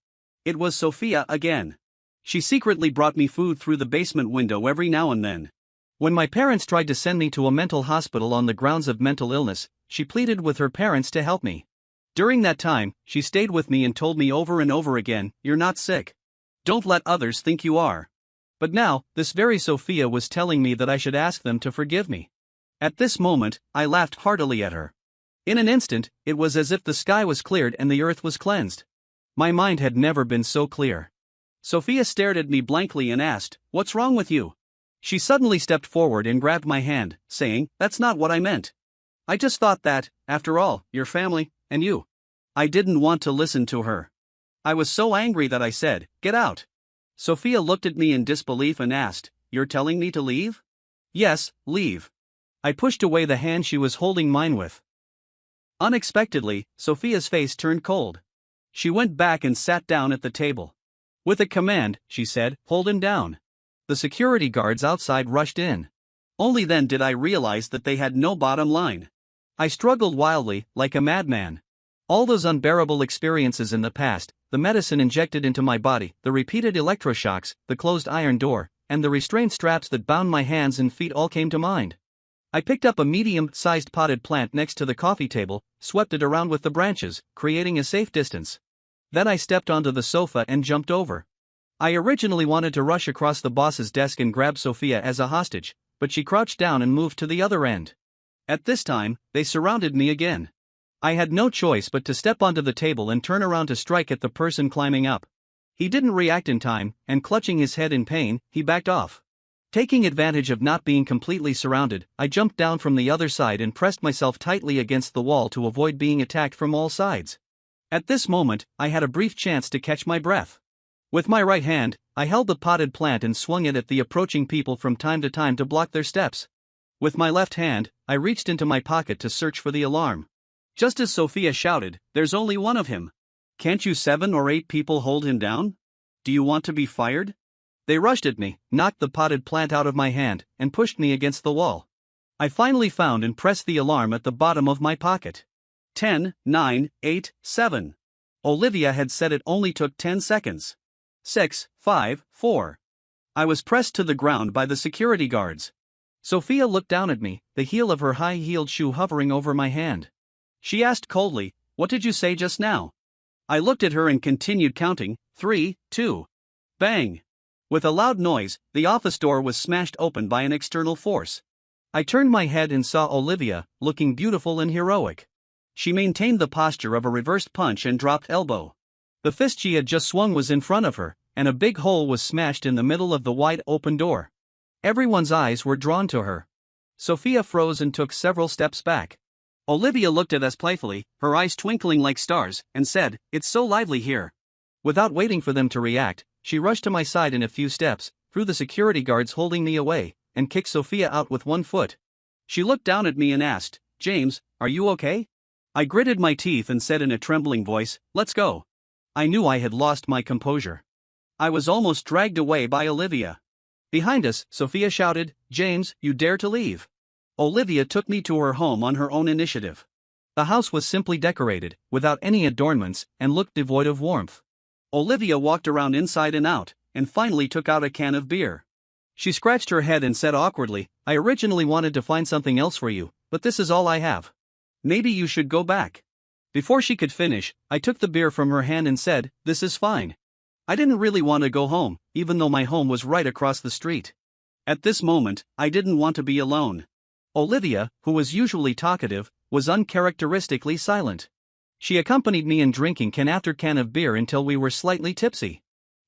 It was Sophia again. She secretly brought me food through the basement window every now and then. When my parents tried to send me to a mental hospital on the grounds of mental illness, she pleaded with her parents to help me. During that time, she stayed with me and told me over and over again, "You're not sick. Don't let others think you are." But now, this very Sophia was telling me that I should ask them to forgive me. At this moment, I laughed heartily at her. In an instant, it was as if the sky was cleared and the earth was cleansed. My mind had never been so clear. Sophia stared at me blankly and asked, "What's wrong with you?" She suddenly stepped forward and grabbed my hand, saying, "That's not what I meant. I just thought that, after all, your family, and you." I didn't want to listen to her. I was so angry that I said, "Get out." Sophia looked at me in disbelief and asked, "You're telling me to leave?" "Yes, leave." I pushed away the hand she was holding mine with. Unexpectedly, Sophia's face turned cold. She went back and sat down at the table. With a command, she said, "Hold him down." The security guards outside rushed in. Only then did I realize that they had no bottom line. I struggled wildly, like a madman. All those unbearable experiences in the past, the medicine injected into my body, the repeated electroshocks, the closed iron door, and the restraint straps that bound my hands and feet all came to mind. I picked up a medium-sized potted plant next to the coffee table, swept it around with the branches, creating a safe distance. Then I stepped onto the sofa and jumped over. I originally wanted to rush across the boss's desk and grab Sophia as a hostage, but she crouched down and moved to the other end. At this time, they surrounded me again. I had no choice but to step onto the table and turn around to strike at the person climbing up. He didn't react in time, and clutching his head in pain, he backed off. Taking advantage of not being completely surrounded, I jumped down from the other side and pressed myself tightly against the wall to avoid being attacked from all sides. At this moment, I had a brief chance to catch my breath. With my right hand, I held the potted plant and swung it at the approaching people from time to block their steps. With my left hand, I reached into my pocket to search for the alarm. Just as Sophia shouted, "There's only one of him. Can't you 7 or 8 people hold him down? Do you want to be fired?" They rushed at me, knocked the potted plant out of my hand, and pushed me against the wall. I finally found and pressed the alarm at the bottom of my pocket. 10, 9, 8, 7. Olivia had said it only took 10 seconds. 6, 5, 4. I was pressed to the ground by the security guards. Sophia looked down at me, the heel of her high-heeled shoe hovering over my hand. She asked coldly, "What did you say just now?" I looked at her and continued counting, 3, 2. Bang! With a loud noise, the office door was smashed open by an external force. I turned my head and saw Olivia, looking beautiful and heroic. She maintained the posture of a reversed punch and dropped elbow. The fist she had just swung was in front of her, and a big hole was smashed in the middle of the wide open door. Everyone's eyes were drawn to her. Sophia froze and took several steps back. Olivia looked at us playfully, her eyes twinkling like stars, and said, "It's so lively here." Without waiting for them to react, she rushed to my side in a few steps, through the security guards holding me away, and kicked Sophia out with one foot. She looked down at me and asked, "James, are you okay?" I gritted my teeth and said in a trembling voice, "Let's go." I knew I had lost my composure. I was almost dragged away by Olivia. Behind us, Sophia shouted, "James, you dare to leave." Olivia took me to her home on her own initiative. The house was simply decorated, without any adornments, and looked devoid of warmth. Olivia walked around inside and out, and finally took out a can of beer. She scratched her head and said awkwardly, "I originally wanted to find something else for you, but this is all I have. Maybe you should go back." Before she could finish, I took the beer from her hand and said, "This is fine." I didn't really want to go home, even though my home was right across the street. At this moment, I didn't want to be alone. Olivia, who was usually talkative, was uncharacteristically silent. She accompanied me in drinking can after can of beer until we were slightly tipsy.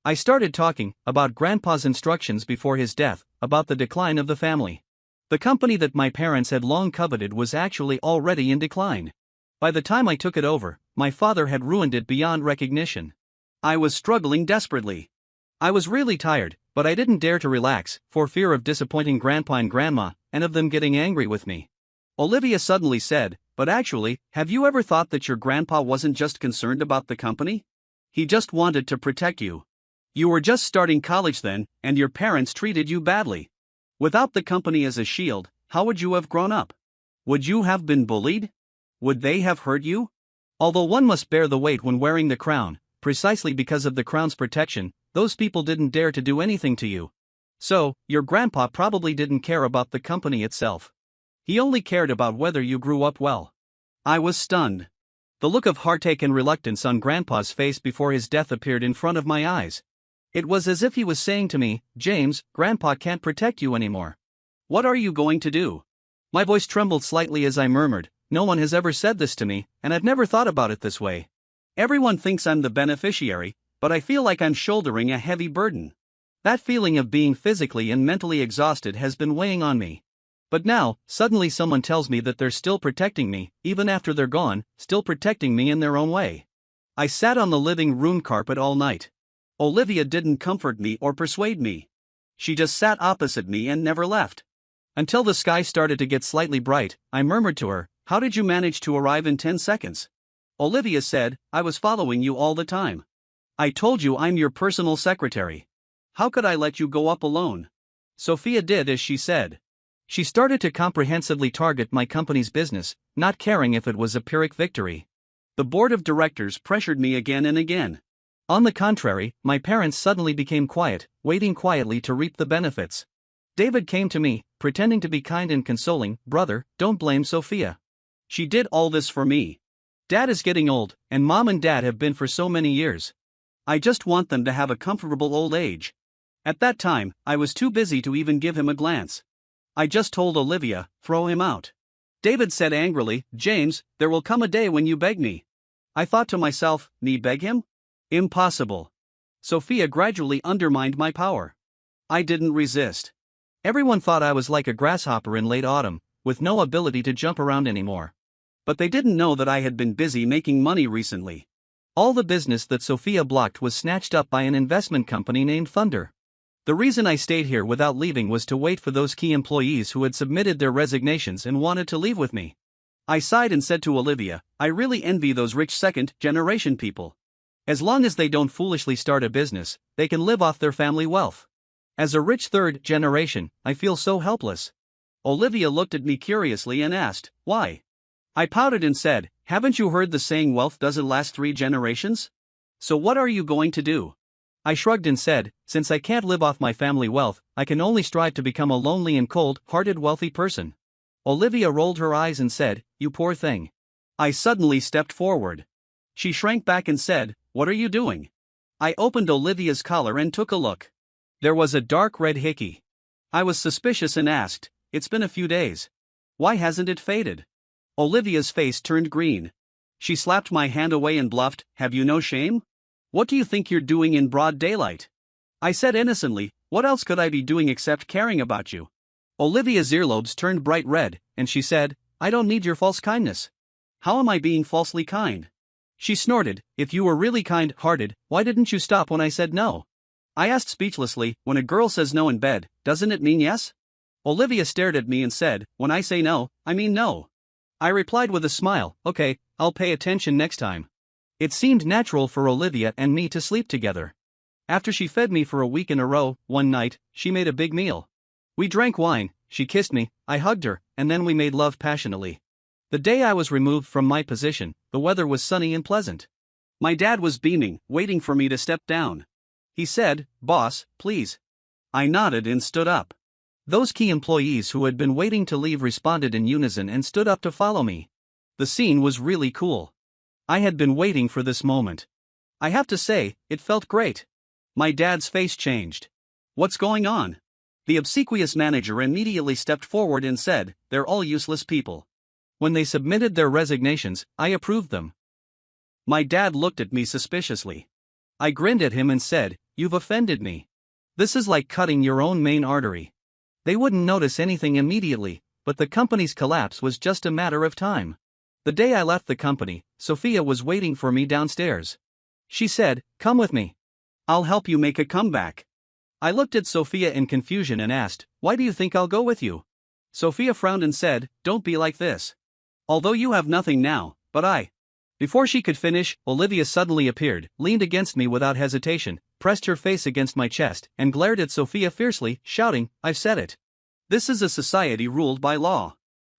I started talking about Grandpa's instructions before his death, about the decline of the family. The company that my parents had long coveted was actually already in decline. By the time I took it over, my father had ruined it beyond recognition. I was struggling desperately. I was really tired, but I didn't dare to relax, for fear of disappointing Grandpa and Grandma, and of them getting angry with me. Olivia suddenly said, "But actually, have you ever thought that your grandpa wasn't just concerned about the company? He just wanted to protect you. You were just starting college then, and your parents treated you badly. Without the company as a shield, how would you have grown up? Would you have been bullied? Would they have hurt you? Although one must bear the weight when wearing the crown, precisely because of the crown's protection, those people didn't dare to do anything to you. So, your grandpa probably didn't care about the company itself. He only cared about whether you grew up well." I was stunned. The look of heartache and reluctance on Grandpa's face before his death appeared in front of my eyes. It was as if he was saying to me, "James, Grandpa can't protect you anymore. What are you going to do?" My voice trembled slightly as I murmured, "No one has ever said this to me, and I've never thought about it this way. Everyone thinks I'm the beneficiary, but I feel like I'm shouldering a heavy burden. That feeling of being physically and mentally exhausted has been weighing on me. But now, suddenly someone tells me that they're still protecting me, even after they're gone, still protecting me in their own way." I sat on the living room carpet all night. Olivia didn't comfort me or persuade me. She just sat opposite me and never left. Until the sky started to get slightly bright, I murmured to her, "How did you manage to arrive in 10 seconds? Olivia said, "I was following you all the time. I told you I'm your personal secretary. How could I let you go up alone?" Sophia did as she said. She started to comprehensively target my company's business, not caring if it was a Pyrrhic victory. The board of directors pressured me again and again. On the contrary, my parents suddenly became quiet, waiting quietly to reap the benefits. David came to me, pretending to be kind and consoling, "Brother, don't blame Sophia. She did all this for me. Dad is getting old, and Mom and Dad have been for so many years. I just want them to have a comfortable old age." At that time, I was too busy to even give him a glance. I just told Olivia, "Throw him out." David said angrily, "James, there will come a day when you beg me." I thought to myself, me beg him? Impossible. Sophia gradually undermined my power. I didn't resist. Everyone thought I was like a grasshopper in late autumn, with no ability to jump around anymore. But they didn't know that I had been busy making money recently. All the business that Sophia blocked was snatched up by an investment company named Thunder. The reason I stayed here without leaving was to wait for those key employees who had submitted their resignations and wanted to leave with me. I sighed and said to Olivia, "I really envy those rich second-generation people. As long as they don't foolishly start a business, they can live off their family wealth. As a rich third generation, I feel so helpless." Olivia looked at me curiously and asked, "Why?" I pouted and said, "Haven't you heard the saying wealth doesn't last 3 generations? So what are you going to do?" I shrugged and said, "Since I can't live off my family wealth, I can only strive to become a lonely and cold-hearted wealthy person." Olivia rolled her eyes and said, "You poor thing." I suddenly stepped forward. She shrank back and said, "What are you doing?" I opened Olivia's collar and took a look. There was a dark red hickey. I was suspicious and asked, "It's been a few days. Why hasn't it faded?" Olivia's face turned green. She slapped my hand away and bluffed, "Have you no shame? What do you think you're doing in broad daylight?" I said innocently, "What else could I be doing except caring about you?" Olivia's earlobes turned bright red, and she said, I don't need your false kindness. How am I being falsely kind? She snorted, if you were really kind-hearted, why didn't you stop when I said no? I asked speechlessly, when a girl says no in bed, doesn't it mean yes? Olivia stared at me and said, when I say no, I mean no. I replied with a smile, okay, I'll pay attention next time. It seemed natural for Olivia and me to sleep together. After she fed me for a week in a row, one night, she made a big meal. We drank wine, she kissed me, I hugged her, and then we made love passionately. The day I was removed from my position, the weather was sunny and pleasant. My dad was beaming, waiting for me to step down. He said, "Boss, please." I nodded and stood up. Those key employees who had been waiting to leave responded in unison and stood up to follow me. The scene was really cool. I had been waiting for this moment. I have to say, it felt great. My dad's face changed. What's going on? The obsequious manager immediately stepped forward and said, they're all useless people. When they submitted their resignations, I approved them. My dad looked at me suspiciously. I grinned at him and said, you've offended me. This is like cutting your own main artery. They wouldn't notice anything immediately, but the company's collapse was just a matter of time. The day I left the company, Sophia was waiting for me downstairs. She said, come with me. I'll help you make a comeback. I looked at Sophia in confusion and asked, why do you think I'll go with you? Sophia frowned and said, don't be like this. Although you have nothing now, but I. Before she could finish, Olivia suddenly appeared, leaned against me without hesitation, pressed her face against my chest, and glared at Sophia fiercely, shouting, I've said it. This is a society ruled by law.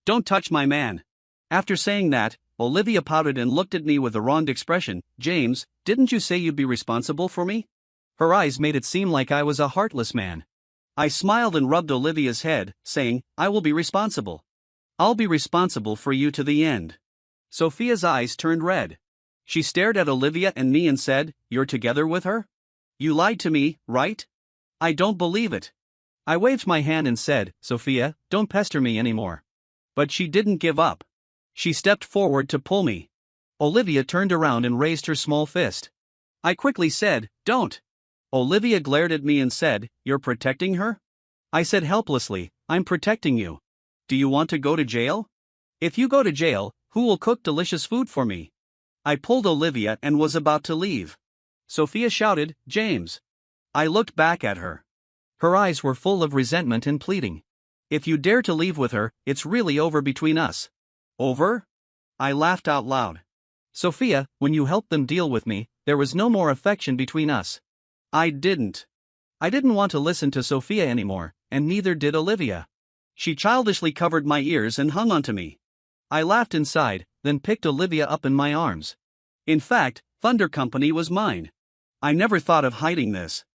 Don't touch my man. After saying that, Olivia pouted and looked at me with a wronged expression. James, didn't you say you'd be responsible for me? Her eyes made it seem like I was a heartless man. I smiled and rubbed Olivia's head, saying, I will be responsible. I'll be responsible for you to the end. Sophia's eyes turned red. She stared at Olivia and me and said, you're together with her? You lied to me, right? I don't believe it. I waved my hand and said, Sophia, don't pester me anymore. But she didn't give up. She stepped forward to pull me. Olivia turned around and raised her small fist. I quickly said, don't. Olivia glared at me and said, you're protecting her? I said helplessly, I'm protecting you. Do you want to go to jail? If you go to jail, who will cook delicious food for me? I pulled Olivia and was about to leave. Sophia shouted, James. I looked back at her. Her eyes were full of resentment and pleading. If you dare to leave with her, it's really over between us. Over? I laughed out loud. Sophia, when you helped them deal with me, there was no more affection between us. I didn't want to listen to Sophia anymore, and neither did Olivia. She childishly covered my ears and hung onto me. I laughed inside, then picked Olivia up in my arms. In fact, Thunder Company was mine. I never thought of hiding this.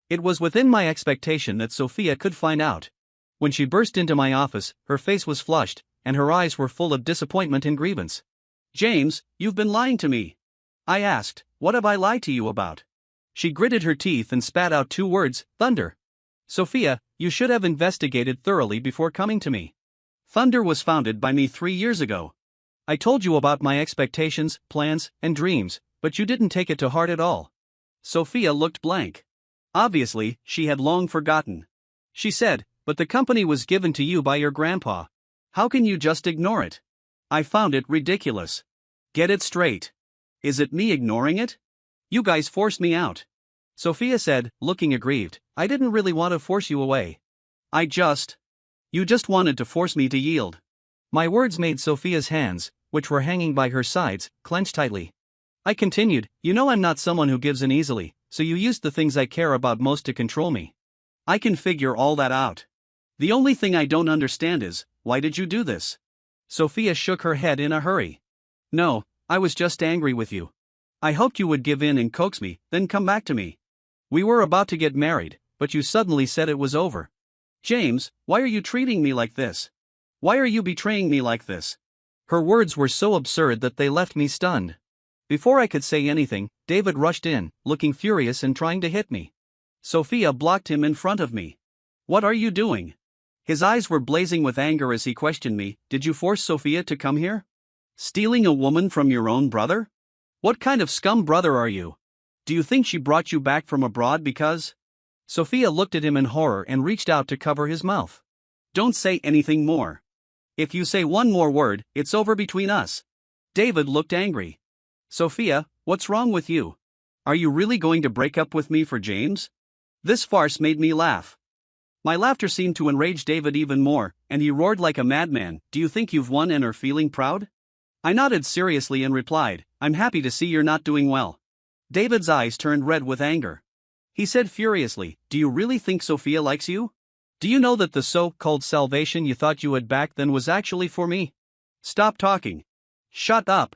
It was within my expectation that Sophia could find out. When she burst into my office, her face was flushed, and her eyes were full of disappointment and grievance. James, you've been lying to me. I asked, what have I lied to you about? She gritted her teeth and spat out 2 words, thunder. Sophia, you should have investigated thoroughly before coming to me. Thunder was founded by me 3 years ago. I told you about my expectations, plans, and dreams, but you didn't take it to heart at all. Sophia looked blank. Obviously, she had long forgotten. She said, but the company was given to you by your grandpa. How can you just ignore it? I found it ridiculous. Get it straight. Is it me ignoring it? You guys forced me out. Sophia said, looking aggrieved, I didn't really want to force you away. You just wanted to force me to yield. My words made Sophia's hands, which were hanging by her sides, clench tightly. I continued, you know I'm not someone who gives in easily, so you used the things I care about most to control me. I can figure all that out. The only thing I don't understand is, why did you do this? Sophia shook her head in a hurry. No, I was just angry with you. I hoped you would give in and coax me, then come back to me. We were about to get married, but you suddenly said it was over. James, why are you treating me like this? Why are you betraying me like this? Her words were so absurd that they left me stunned. Before I could say anything, David rushed in, looking furious and trying to hit me. Sophia blocked him in front of me. What are you doing? His eyes were blazing with anger as he questioned me. Did you force Sophia to come here? Stealing a woman from your own brother? What kind of scum brother are you? Do you think she brought you back from abroad because? Sophia looked at him in horror and reached out to cover his mouth. Don't say anything more. If you say one more word, it's over between us. David looked angry. Sophia, what's wrong with you? Are you really going to break up with me for James? This farce made me laugh. My laughter seemed to enrage David even more, and he roared like a madman, do you think you've won and are feeling proud? I nodded seriously and replied, I'm happy to see you're not doing well. David's eyes turned red with anger. He said furiously, do you really think Sophia likes you? Do you know that the so-called salvation you thought you had back then was actually for me? Stop talking. Shut up.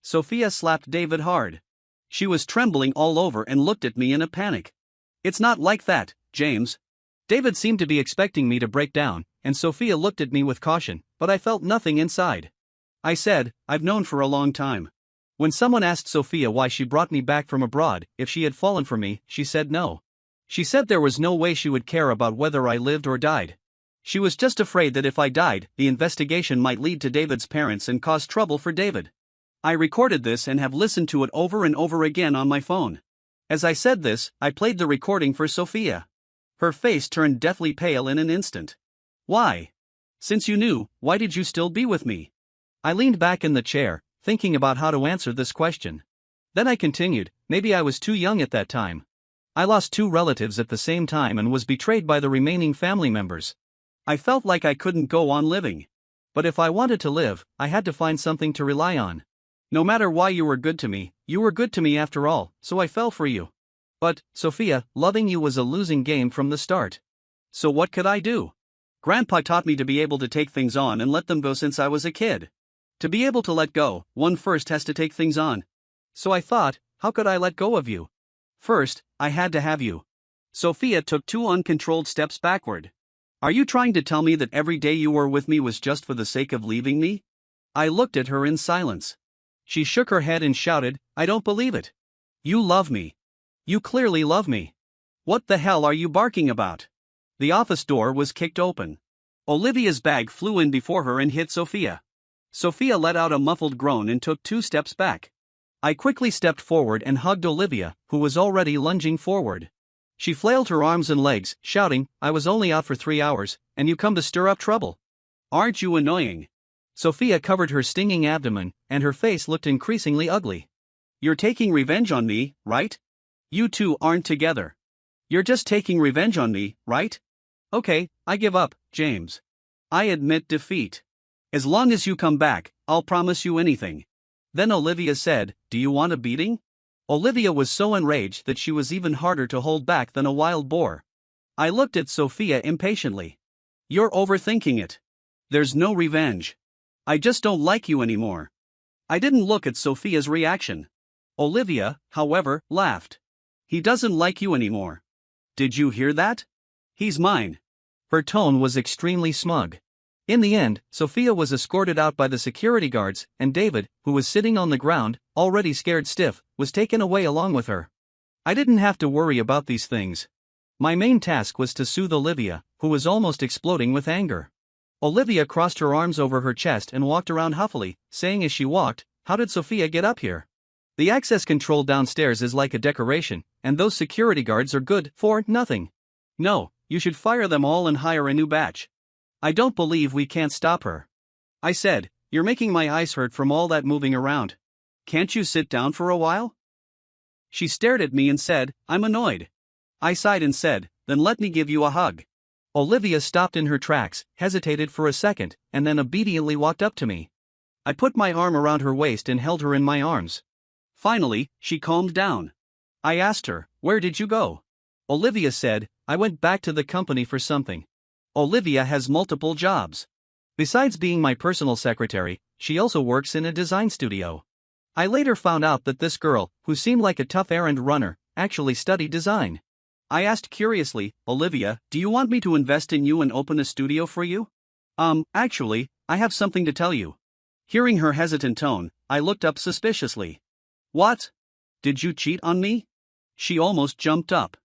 Sophia slapped David hard. She was trembling all over and looked at me in a panic. It's not like that, James. David seemed to be expecting me to break down, and Sophia looked at me with caution, but I felt nothing inside. I said, I've known for a long time. When someone asked Sophia why she brought me back from abroad, if she had fallen for me, she said no. She said there was no way she would care about whether I lived or died. She was just afraid that if I died, the investigation might lead to David's parents and cause trouble for David. I recorded this and have listened to it over and over again on my phone. As I said this, I played the recording for Sophia. Her face turned deathly pale in an instant. Why? Since you knew, why did you still be with me? I leaned back in the chair, thinking about how to answer this question. Then I continued, maybe I was too young at that time. I lost 2 relatives at the same time and was betrayed by the remaining family members. I felt like I couldn't go on living. But if I wanted to live, I had to find something to rely on. No matter why you were good to me, you were good to me after all, so I fell for you. But, Sophia, loving you was a losing game from the start. So what could I do? Grandpa taught me to be able to take things on and let them go since I was a kid. To be able to let go, one first has to take things on. So I thought, how could I let go of you? First, I had to have you. Sophia took 2 uncontrolled steps backward. Are you trying to tell me that every day you were with me was just for the sake of leaving me? I looked at her in silence. She shook her head and shouted, I don't believe it. You love me. You clearly love me. What the hell are you barking about? The office door was kicked open. Olivia's bag flew in before her and hit Sophia. Sophia let out a muffled groan and took 2 steps back. I quickly stepped forward and hugged Olivia, who was already lunging forward. She flailed her arms and legs, shouting, I was only out for 3 hours, and you come to stir up trouble. Aren't you annoying? Sophia covered her stinging abdomen, and her face looked increasingly ugly. You're taking revenge on me, right? You 2 aren't together. You're just taking revenge on me, right? Okay, I give up, James. I admit defeat. As long as you come back, I'll promise you anything. Then Olivia said, do you want a beating? Olivia was so enraged that she was even harder to hold back than a wild boar. I looked at Sophia impatiently. You're overthinking it. There's no revenge. I just don't like you anymore. I didn't look at Sophia's reaction. Olivia, however, laughed. He doesn't like you anymore. Did you hear that? He's mine. Her tone was extremely smug. In the end, Sophia was escorted out by the security guards, and David, who was sitting on the ground, already scared stiff, was taken away along with her. I didn't have to worry about these things. My main task was to soothe Olivia, who was almost exploding with anger. Olivia crossed her arms over her chest and walked around huffily, saying as she walked, how did Sophia get up here? The access control downstairs is like a decoration, and those security guards are good for nothing. No, you should fire them all and hire a new batch. I don't believe we can't stop her. I said, you're making my eyes hurt from all that moving around. Can't you sit down for a while? She stared at me and said, I'm annoyed. I sighed and said, then let me give you a hug. Olivia stopped in her tracks, hesitated for a second, and then obediently walked up to me. I put my arm around her waist and held her in my arms. Finally, she calmed down. I asked her, where did you go? Olivia said, I went back to the company for something. Olivia has multiple jobs. Besides being my personal secretary, she also works in a design studio. I later found out that this girl, who seemed like a tough errand runner, actually studied design. I asked curiously, Olivia, do you want me to invest in you and open a studio for you? Actually, I have something to tell you. Hearing her hesitant tone, I looked up suspiciously. What? Did you cheat on me? She almost jumped up.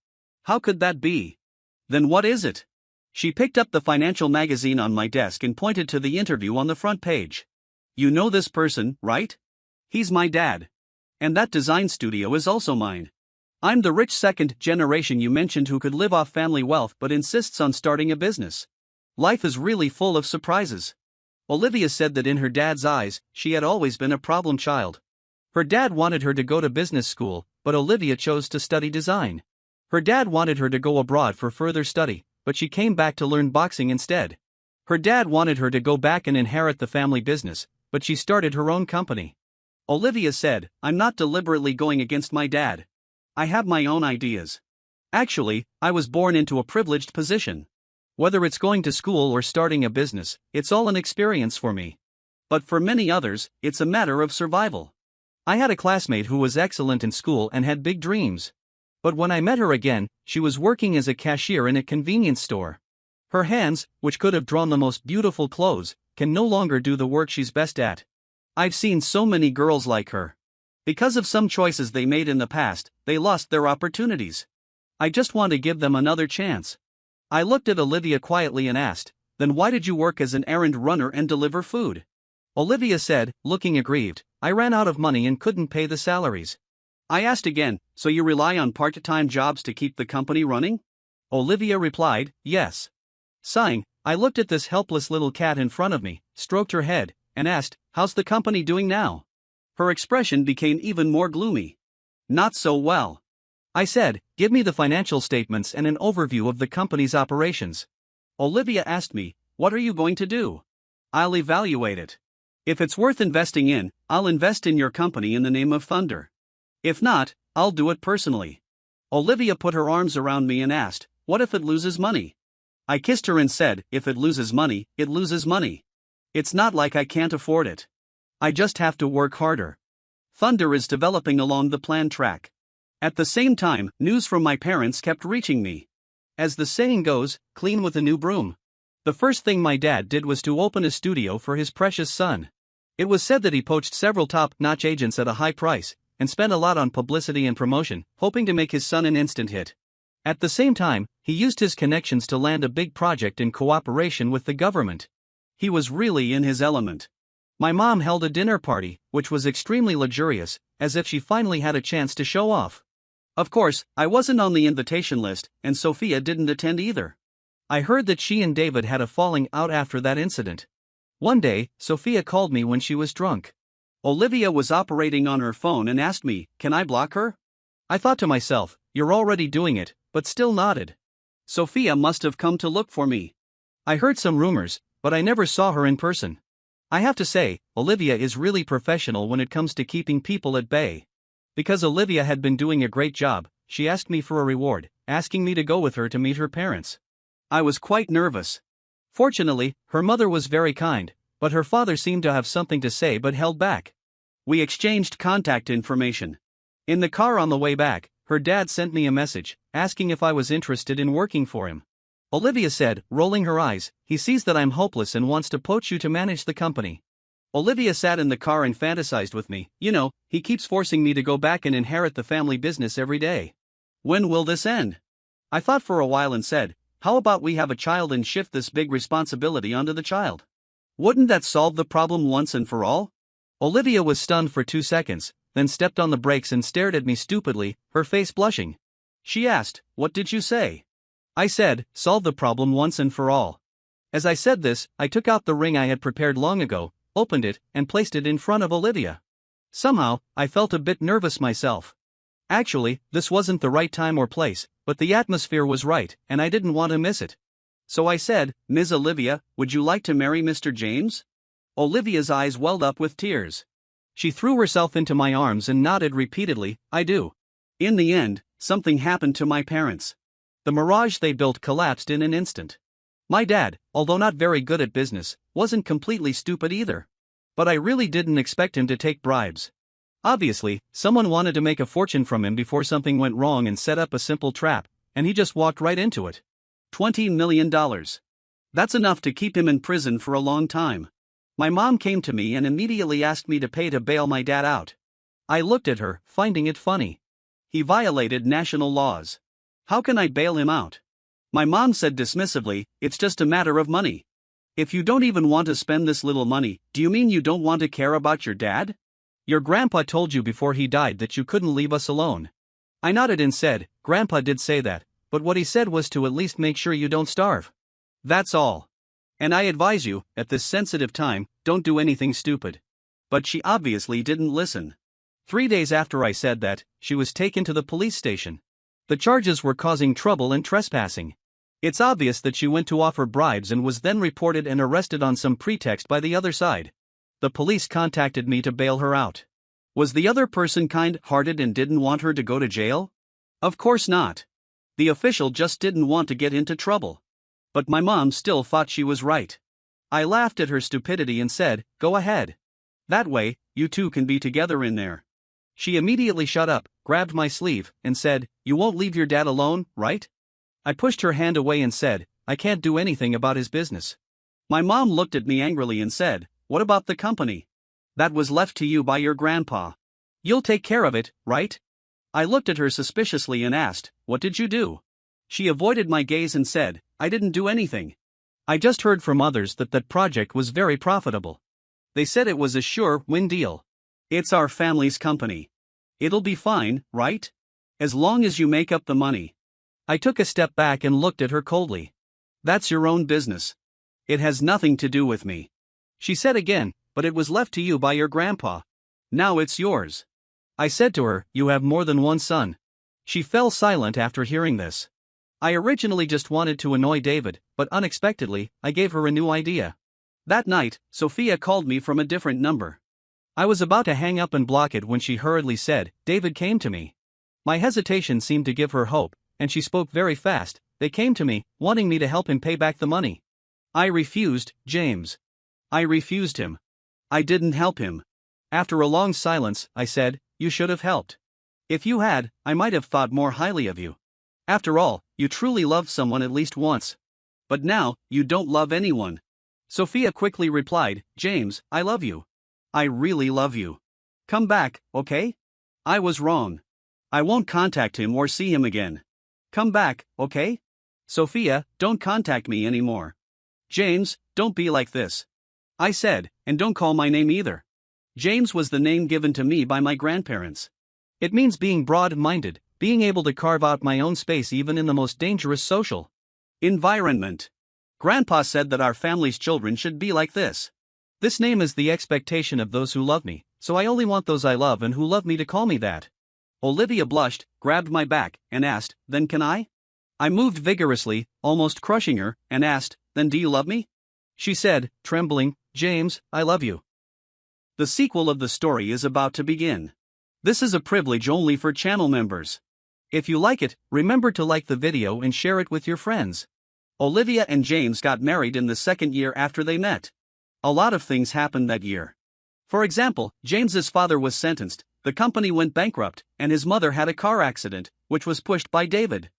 How could that be? Then what is it? She picked up the financial magazine on my desk and pointed to the interview on the front page. You know this person, right? He's my dad. And that design studio is also mine. I'm the rich second generation you mentioned who could live off family wealth but insists on starting a business. Life is really full of surprises. Olivia said that in her dad's eyes, she had always been a problem child. Her dad wanted her to go to business school, but Olivia chose to study design. Her dad wanted her to go abroad for further study, but she came back to learn boxing instead. Her dad wanted her to go back and inherit the family business, but she started her own company. Olivia said, "I'm not deliberately going against my dad. I have my own ideas. Actually, I was born into a privileged position. Whether it's going to school or starting a business, it's all an experience for me. But for many others, it's a matter of survival. I had a classmate who was excellent in school and had big dreams. But when I met her again, she was working as a cashier in a convenience store. Her hands, which could have drawn the most beautiful clothes, can no longer do the work she's best at. I've seen so many girls like her. Because of some choices they made in the past, they lost their opportunities. I just want to give them another chance." I looked at Olivia quietly and asked, "Then why did you work as an errand runner and deliver food?" Olivia said, looking aggrieved, "I ran out of money and couldn't pay the salaries." I asked again, "So you rely on part-time jobs to keep the company running?" Olivia replied, "Yes." Sighing, I looked at this helpless little cat in front of me, stroked her head, and asked, "How's the company doing now?" Her expression became even more gloomy. "Not so well." I said, "Give me the financial statements and an overview of the company's operations." Olivia asked me, "What are you going to do?" "I'll evaluate it. If it's worth investing in, I'll invest in your company in the name of Thunder. If not, I'll do it personally." Olivia put her arms around me and asked, "What if it loses money?" I kissed her and said, "If it loses money, it loses money. It's not like I can't afford it. I just have to work harder." Thunder is developing along the planned track. At the same time, news from my parents kept reaching me. As the saying goes, clean with a new broom. The first thing my dad did was to open a studio for his precious son. It was said that he poached several top-notch agents at a high price, and spent a lot on publicity and promotion, hoping to make his son an instant hit. At the same time, he used his connections to land a big project in cooperation with the government. He was really in his element. My mom held a dinner party, which was extremely luxurious, as if she finally had a chance to show off. Of course, I wasn't on the invitation list, and Sophia didn't attend either. I heard that she and David had a falling out after that incident. One day, Sophia called me when she was drunk. Olivia was operating on her phone and asked me, "Can I block her?" I thought to myself, "You're already doing it," but still nodded. Sophia must have come to look for me. I heard some rumors, but I never saw her in person. I have to say, Olivia is really professional when it comes to keeping people at bay. Because Olivia had been doing a great job, she asked me for a reward, asking me to go with her to meet her parents. I was quite nervous. Fortunately, her mother was very kind, but her father seemed to have something to say but held back. We exchanged contact information. In the car on the way back, her dad sent me a message, asking if I was interested in working for him. Olivia said, rolling her eyes, "He sees that I'm hopeless and wants to poach you to manage the company." Olivia sat in the car and fantasized with me, he keeps forcing me to go back and inherit the family business every day. When will this end? I thought for a while and said, how about we have a child and shift this big responsibility onto the child? Wouldn't that solve the problem once and for all? Olivia was stunned for 2 seconds, then stepped on the brakes and stared at me stupidly, her face blushing. She asked, "What did you say?" I said, "Solve the problem once and for all." As I said this, I took out the ring I had prepared long ago, opened it, and placed it in front of Olivia. Somehow, I felt a bit nervous myself. Actually, this wasn't the right time or place, but the atmosphere was right, and I didn't want to miss it. So I said, "Ms. Olivia, would you like to marry Mr. James?" Olivia's eyes welled up with tears. She threw herself into my arms and nodded repeatedly, "I do." In the end, something happened to my parents. The mirage they built collapsed in an instant. My dad, although not very good at business, wasn't completely stupid either. But I really didn't expect him to take bribes. Obviously, someone wanted to make a fortune from him before something went wrong and set up a simple trap, and he just walked right into it. $20 million. That's enough to keep him in prison for a long time. My mom came to me and immediately asked me to pay to bail my dad out. I looked at her, finding it funny. He violated national laws. How can I bail him out? My mom said dismissively, "It's just a matter of money. If you don't even want to spend this little money, do you mean you don't want to care about your dad? Your grandpa told you before he died that you couldn't leave us alone." I nodded and said, "Grandpa did say that, but what he said was to at least make sure you don't starve. That's all." And I advise you, at this sensitive time, don't do anything stupid. But she obviously didn't listen. 3 days after I said that, she was taken to the police station. The charges were causing trouble and trespassing. It's obvious that she went to offer bribes and was then reported and arrested on some pretext by the other side. The police contacted me to bail her out. Was the other person kind-hearted and didn't want her to go to jail? Of course not. The official just didn't want to get into trouble. But my mom still thought she was right. I laughed at her stupidity and said, "Go ahead. That way, you two can be together in there." She immediately shut up, grabbed my sleeve, and said, "You won't leave your dad alone, right?" I pushed her hand away and said, "I can't do anything about his business." My mom looked at me angrily and said, "What about the company? That was left to you by your grandpa. You'll take care of it, right?" I looked at her suspiciously and asked, "What did you do?" She avoided my gaze and said, "I didn't do anything. I just heard from others that project was very profitable. They said it was a sure win deal. It's our family's company. It'll be fine, right? As long as you make up the money." I took a step back and looked at her coldly. "That's your own business. It has nothing to do with me." She said again, "But it was left to you by your grandpa. Now it's yours." I said to her, "You have more than one son." She fell silent after hearing this. I originally just wanted to annoy David, but unexpectedly, I gave her a new idea. That night, Sophia called me from a different number. I was about to hang up and block it when she hurriedly said, "David came to me." My hesitation seemed to give her hope, and she spoke very fast. "They came to me, wanting me to help him pay back the money." I refused, James. I refused him. I didn't help him. After a long silence, I said, "You should have helped. If you had, I might have thought more highly of you. After all, you truly loved someone at least once. But now, you don't love anyone." Sophia quickly replied, "James, I love you. I really love you. Come back, okay? I was wrong. I won't contact him or see him again. Come back, okay? Sophia, don't contact me anymore. James, don't be like this." I said, "And don't call my name either." James was the name given to me by my grandparents. It means being broad-minded, being able to carve out my own space even in the most dangerous social environment. Grandpa said that our family's children should be like this. This name is the expectation of those who love me, so I only want those I love and who love me to call me that. Olivia blushed, grabbed my back, and asked, "Then can I?" I moved vigorously, almost crushing her, and asked, "Then do you love me?" She said, trembling, "James, I love you." The sequel of the story is about to begin. This is a privilege only for channel members. If you like it, remember to like the video and share it with your friends. Olivia and James got married in the second year after they met. A lot of things happened that year. For example, James's father was sentenced, the company went bankrupt, and his mother had a car accident, which was pushed by David.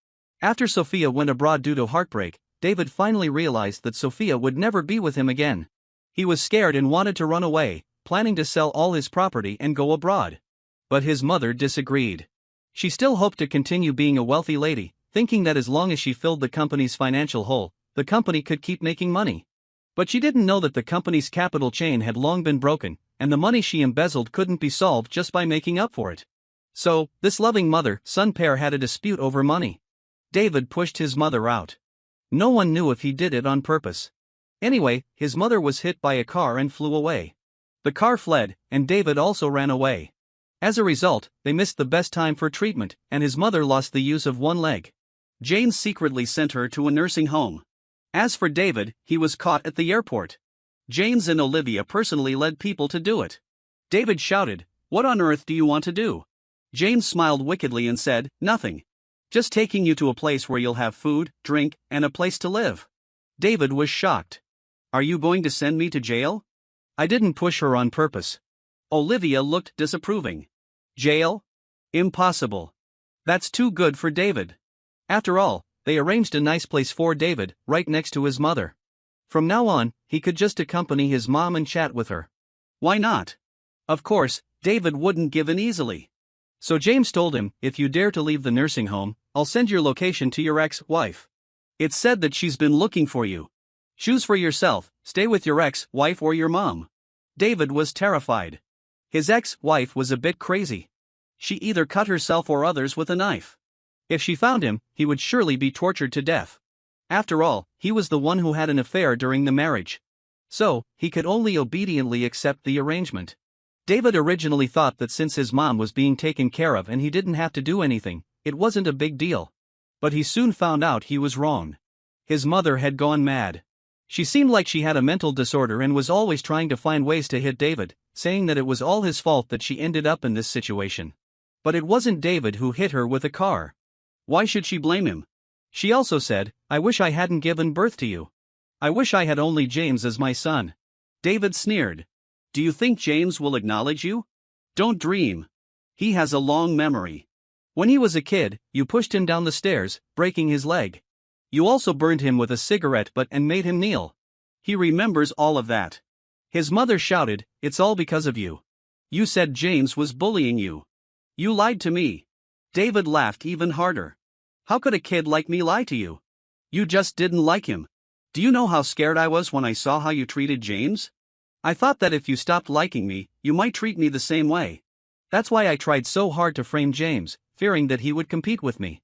After Sophia went abroad due to heartbreak, David finally realized that Sophia would never be with him again. He was scared and wanted to run away, planning to sell all his property and go abroad. But his mother disagreed. She still hoped to continue being a wealthy lady, thinking that as long as she filled the company's financial hole, the company could keep making money. But she didn't know that the company's capital chain had long been broken, and the money she embezzled couldn't be solved just by making up for it. So, this loving mother-son pair had a dispute over money. David pushed his mother out. No one knew if he did it on purpose. Anyway, his mother was hit by a car and flew away. The car fled, and David also ran away. As a result, they missed the best time for treatment, and his mother lost the use of one leg. James secretly sent her to a nursing home. As for David, he was caught at the airport. James and Olivia personally led people to do it. David shouted, "What on earth do you want to do?" James smiled wickedly and said, "Nothing. Just taking you to a place where you'll have food, drink, and a place to live." David was shocked. "Are you going to send me to jail?" I didn't push her on purpose. Olivia looked disapproving. "Jail? Impossible. That's too good for David." After all, they arranged a nice place for David, right next to his mother. From now on, he could just accompany his mom and chat with her. Why not? Of course, David wouldn't give in easily. So James told him, "If you dare to leave the nursing home, I'll send your location to your ex-wife. It's said that she's been looking for you. Choose for yourself, stay with your ex-wife or your mom." David was terrified. His ex-wife was a bit crazy. She either cut herself or others with a knife. If she found him, he would surely be tortured to death. After all, he was the one who had an affair during the marriage. So, he could only obediently accept the arrangement. David originally thought that since his mom was being taken care of and he didn't have to do anything, it wasn't a big deal. But he soon found out he was wrong. His mother had gone mad. She seemed like she had a mental disorder and was always trying to find ways to hit David, saying that it was all his fault that she ended up in this situation. But it wasn't David who hit her with a car. Why should she blame him? She also said, "I wish I hadn't given birth to you. I wish I had only James as my son." David sneered. "Do you think James will acknowledge you? Don't dream. He has a long memory. When he was a kid, you pushed him down the stairs, breaking his leg. You also burned him with a cigarette butt and made him kneel. He remembers all of that." His mother shouted, "It's all because of you. You said James was bullying you. You lied to me." David laughed even harder. "How could a kid like me lie to you? You just didn't like him. Do you know how scared I was when I saw how you treated James? I thought that if you stopped liking me, you might treat me the same way. That's why I tried so hard to frame James, fearing that he would compete with me."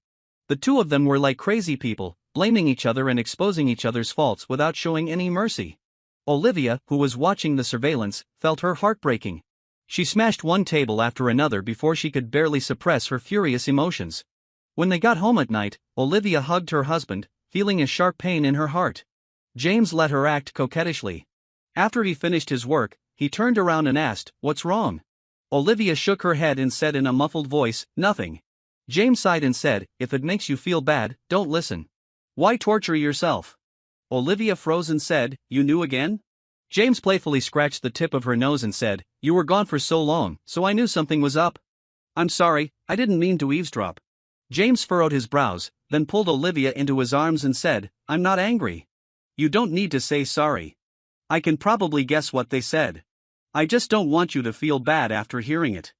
The two of them were like crazy people, blaming each other and exposing each other's faults without showing any mercy. Olivia, who was watching the surveillance, felt her heart breaking. She smashed one table after another before she could barely suppress her furious emotions. When they got home at night, Olivia hugged her husband, feeling a sharp pain in her heart. James let her act coquettishly. After he finished his work, he turned around and asked, "What's wrong?" Olivia shook her head and said in a muffled voice, "Nothing." James sighed and said, "If it makes you feel bad, don't listen. Why torture yourself?" Olivia froze and said, "You knew again?" James playfully scratched the tip of her nose and said, "You were gone for so long, so I knew something was up. I'm sorry, I didn't mean to eavesdrop." James furrowed his brows, then pulled Olivia into his arms and said, "I'm not angry. You don't need to say sorry. I can probably guess what they said. I just don't want you to feel bad after hearing it."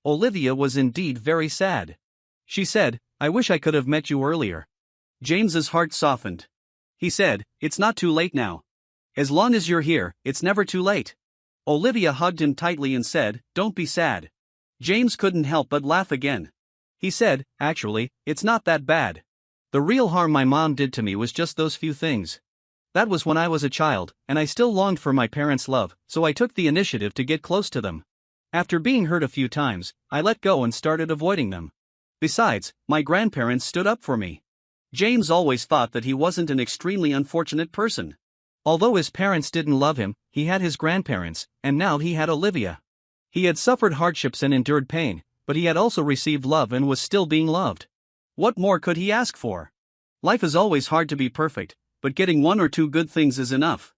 Olivia was indeed very sad. She said, "I wish I could have met you earlier." James's heart softened. He said, "It's not too late now. As long as you're here, it's never too late." Olivia hugged him tightly and said, "Don't be sad." James couldn't help but laugh again. He said, "Actually, it's not that bad. The real harm my mom did to me was just those few things. That was when I was a child, and I still longed for my parents' love, so I took the initiative to get close to them. After being hurt a few times, I let go and started avoiding them. Besides, my grandparents stood up for me." James always thought that he wasn't an extremely unfortunate person. Although his parents didn't love him, he had his grandparents, and now he had Olivia. He had suffered hardships and endured pain, but he had also received love and was still being loved. What more could he ask for? Life is always hard to be perfect, but getting one or two good things is enough.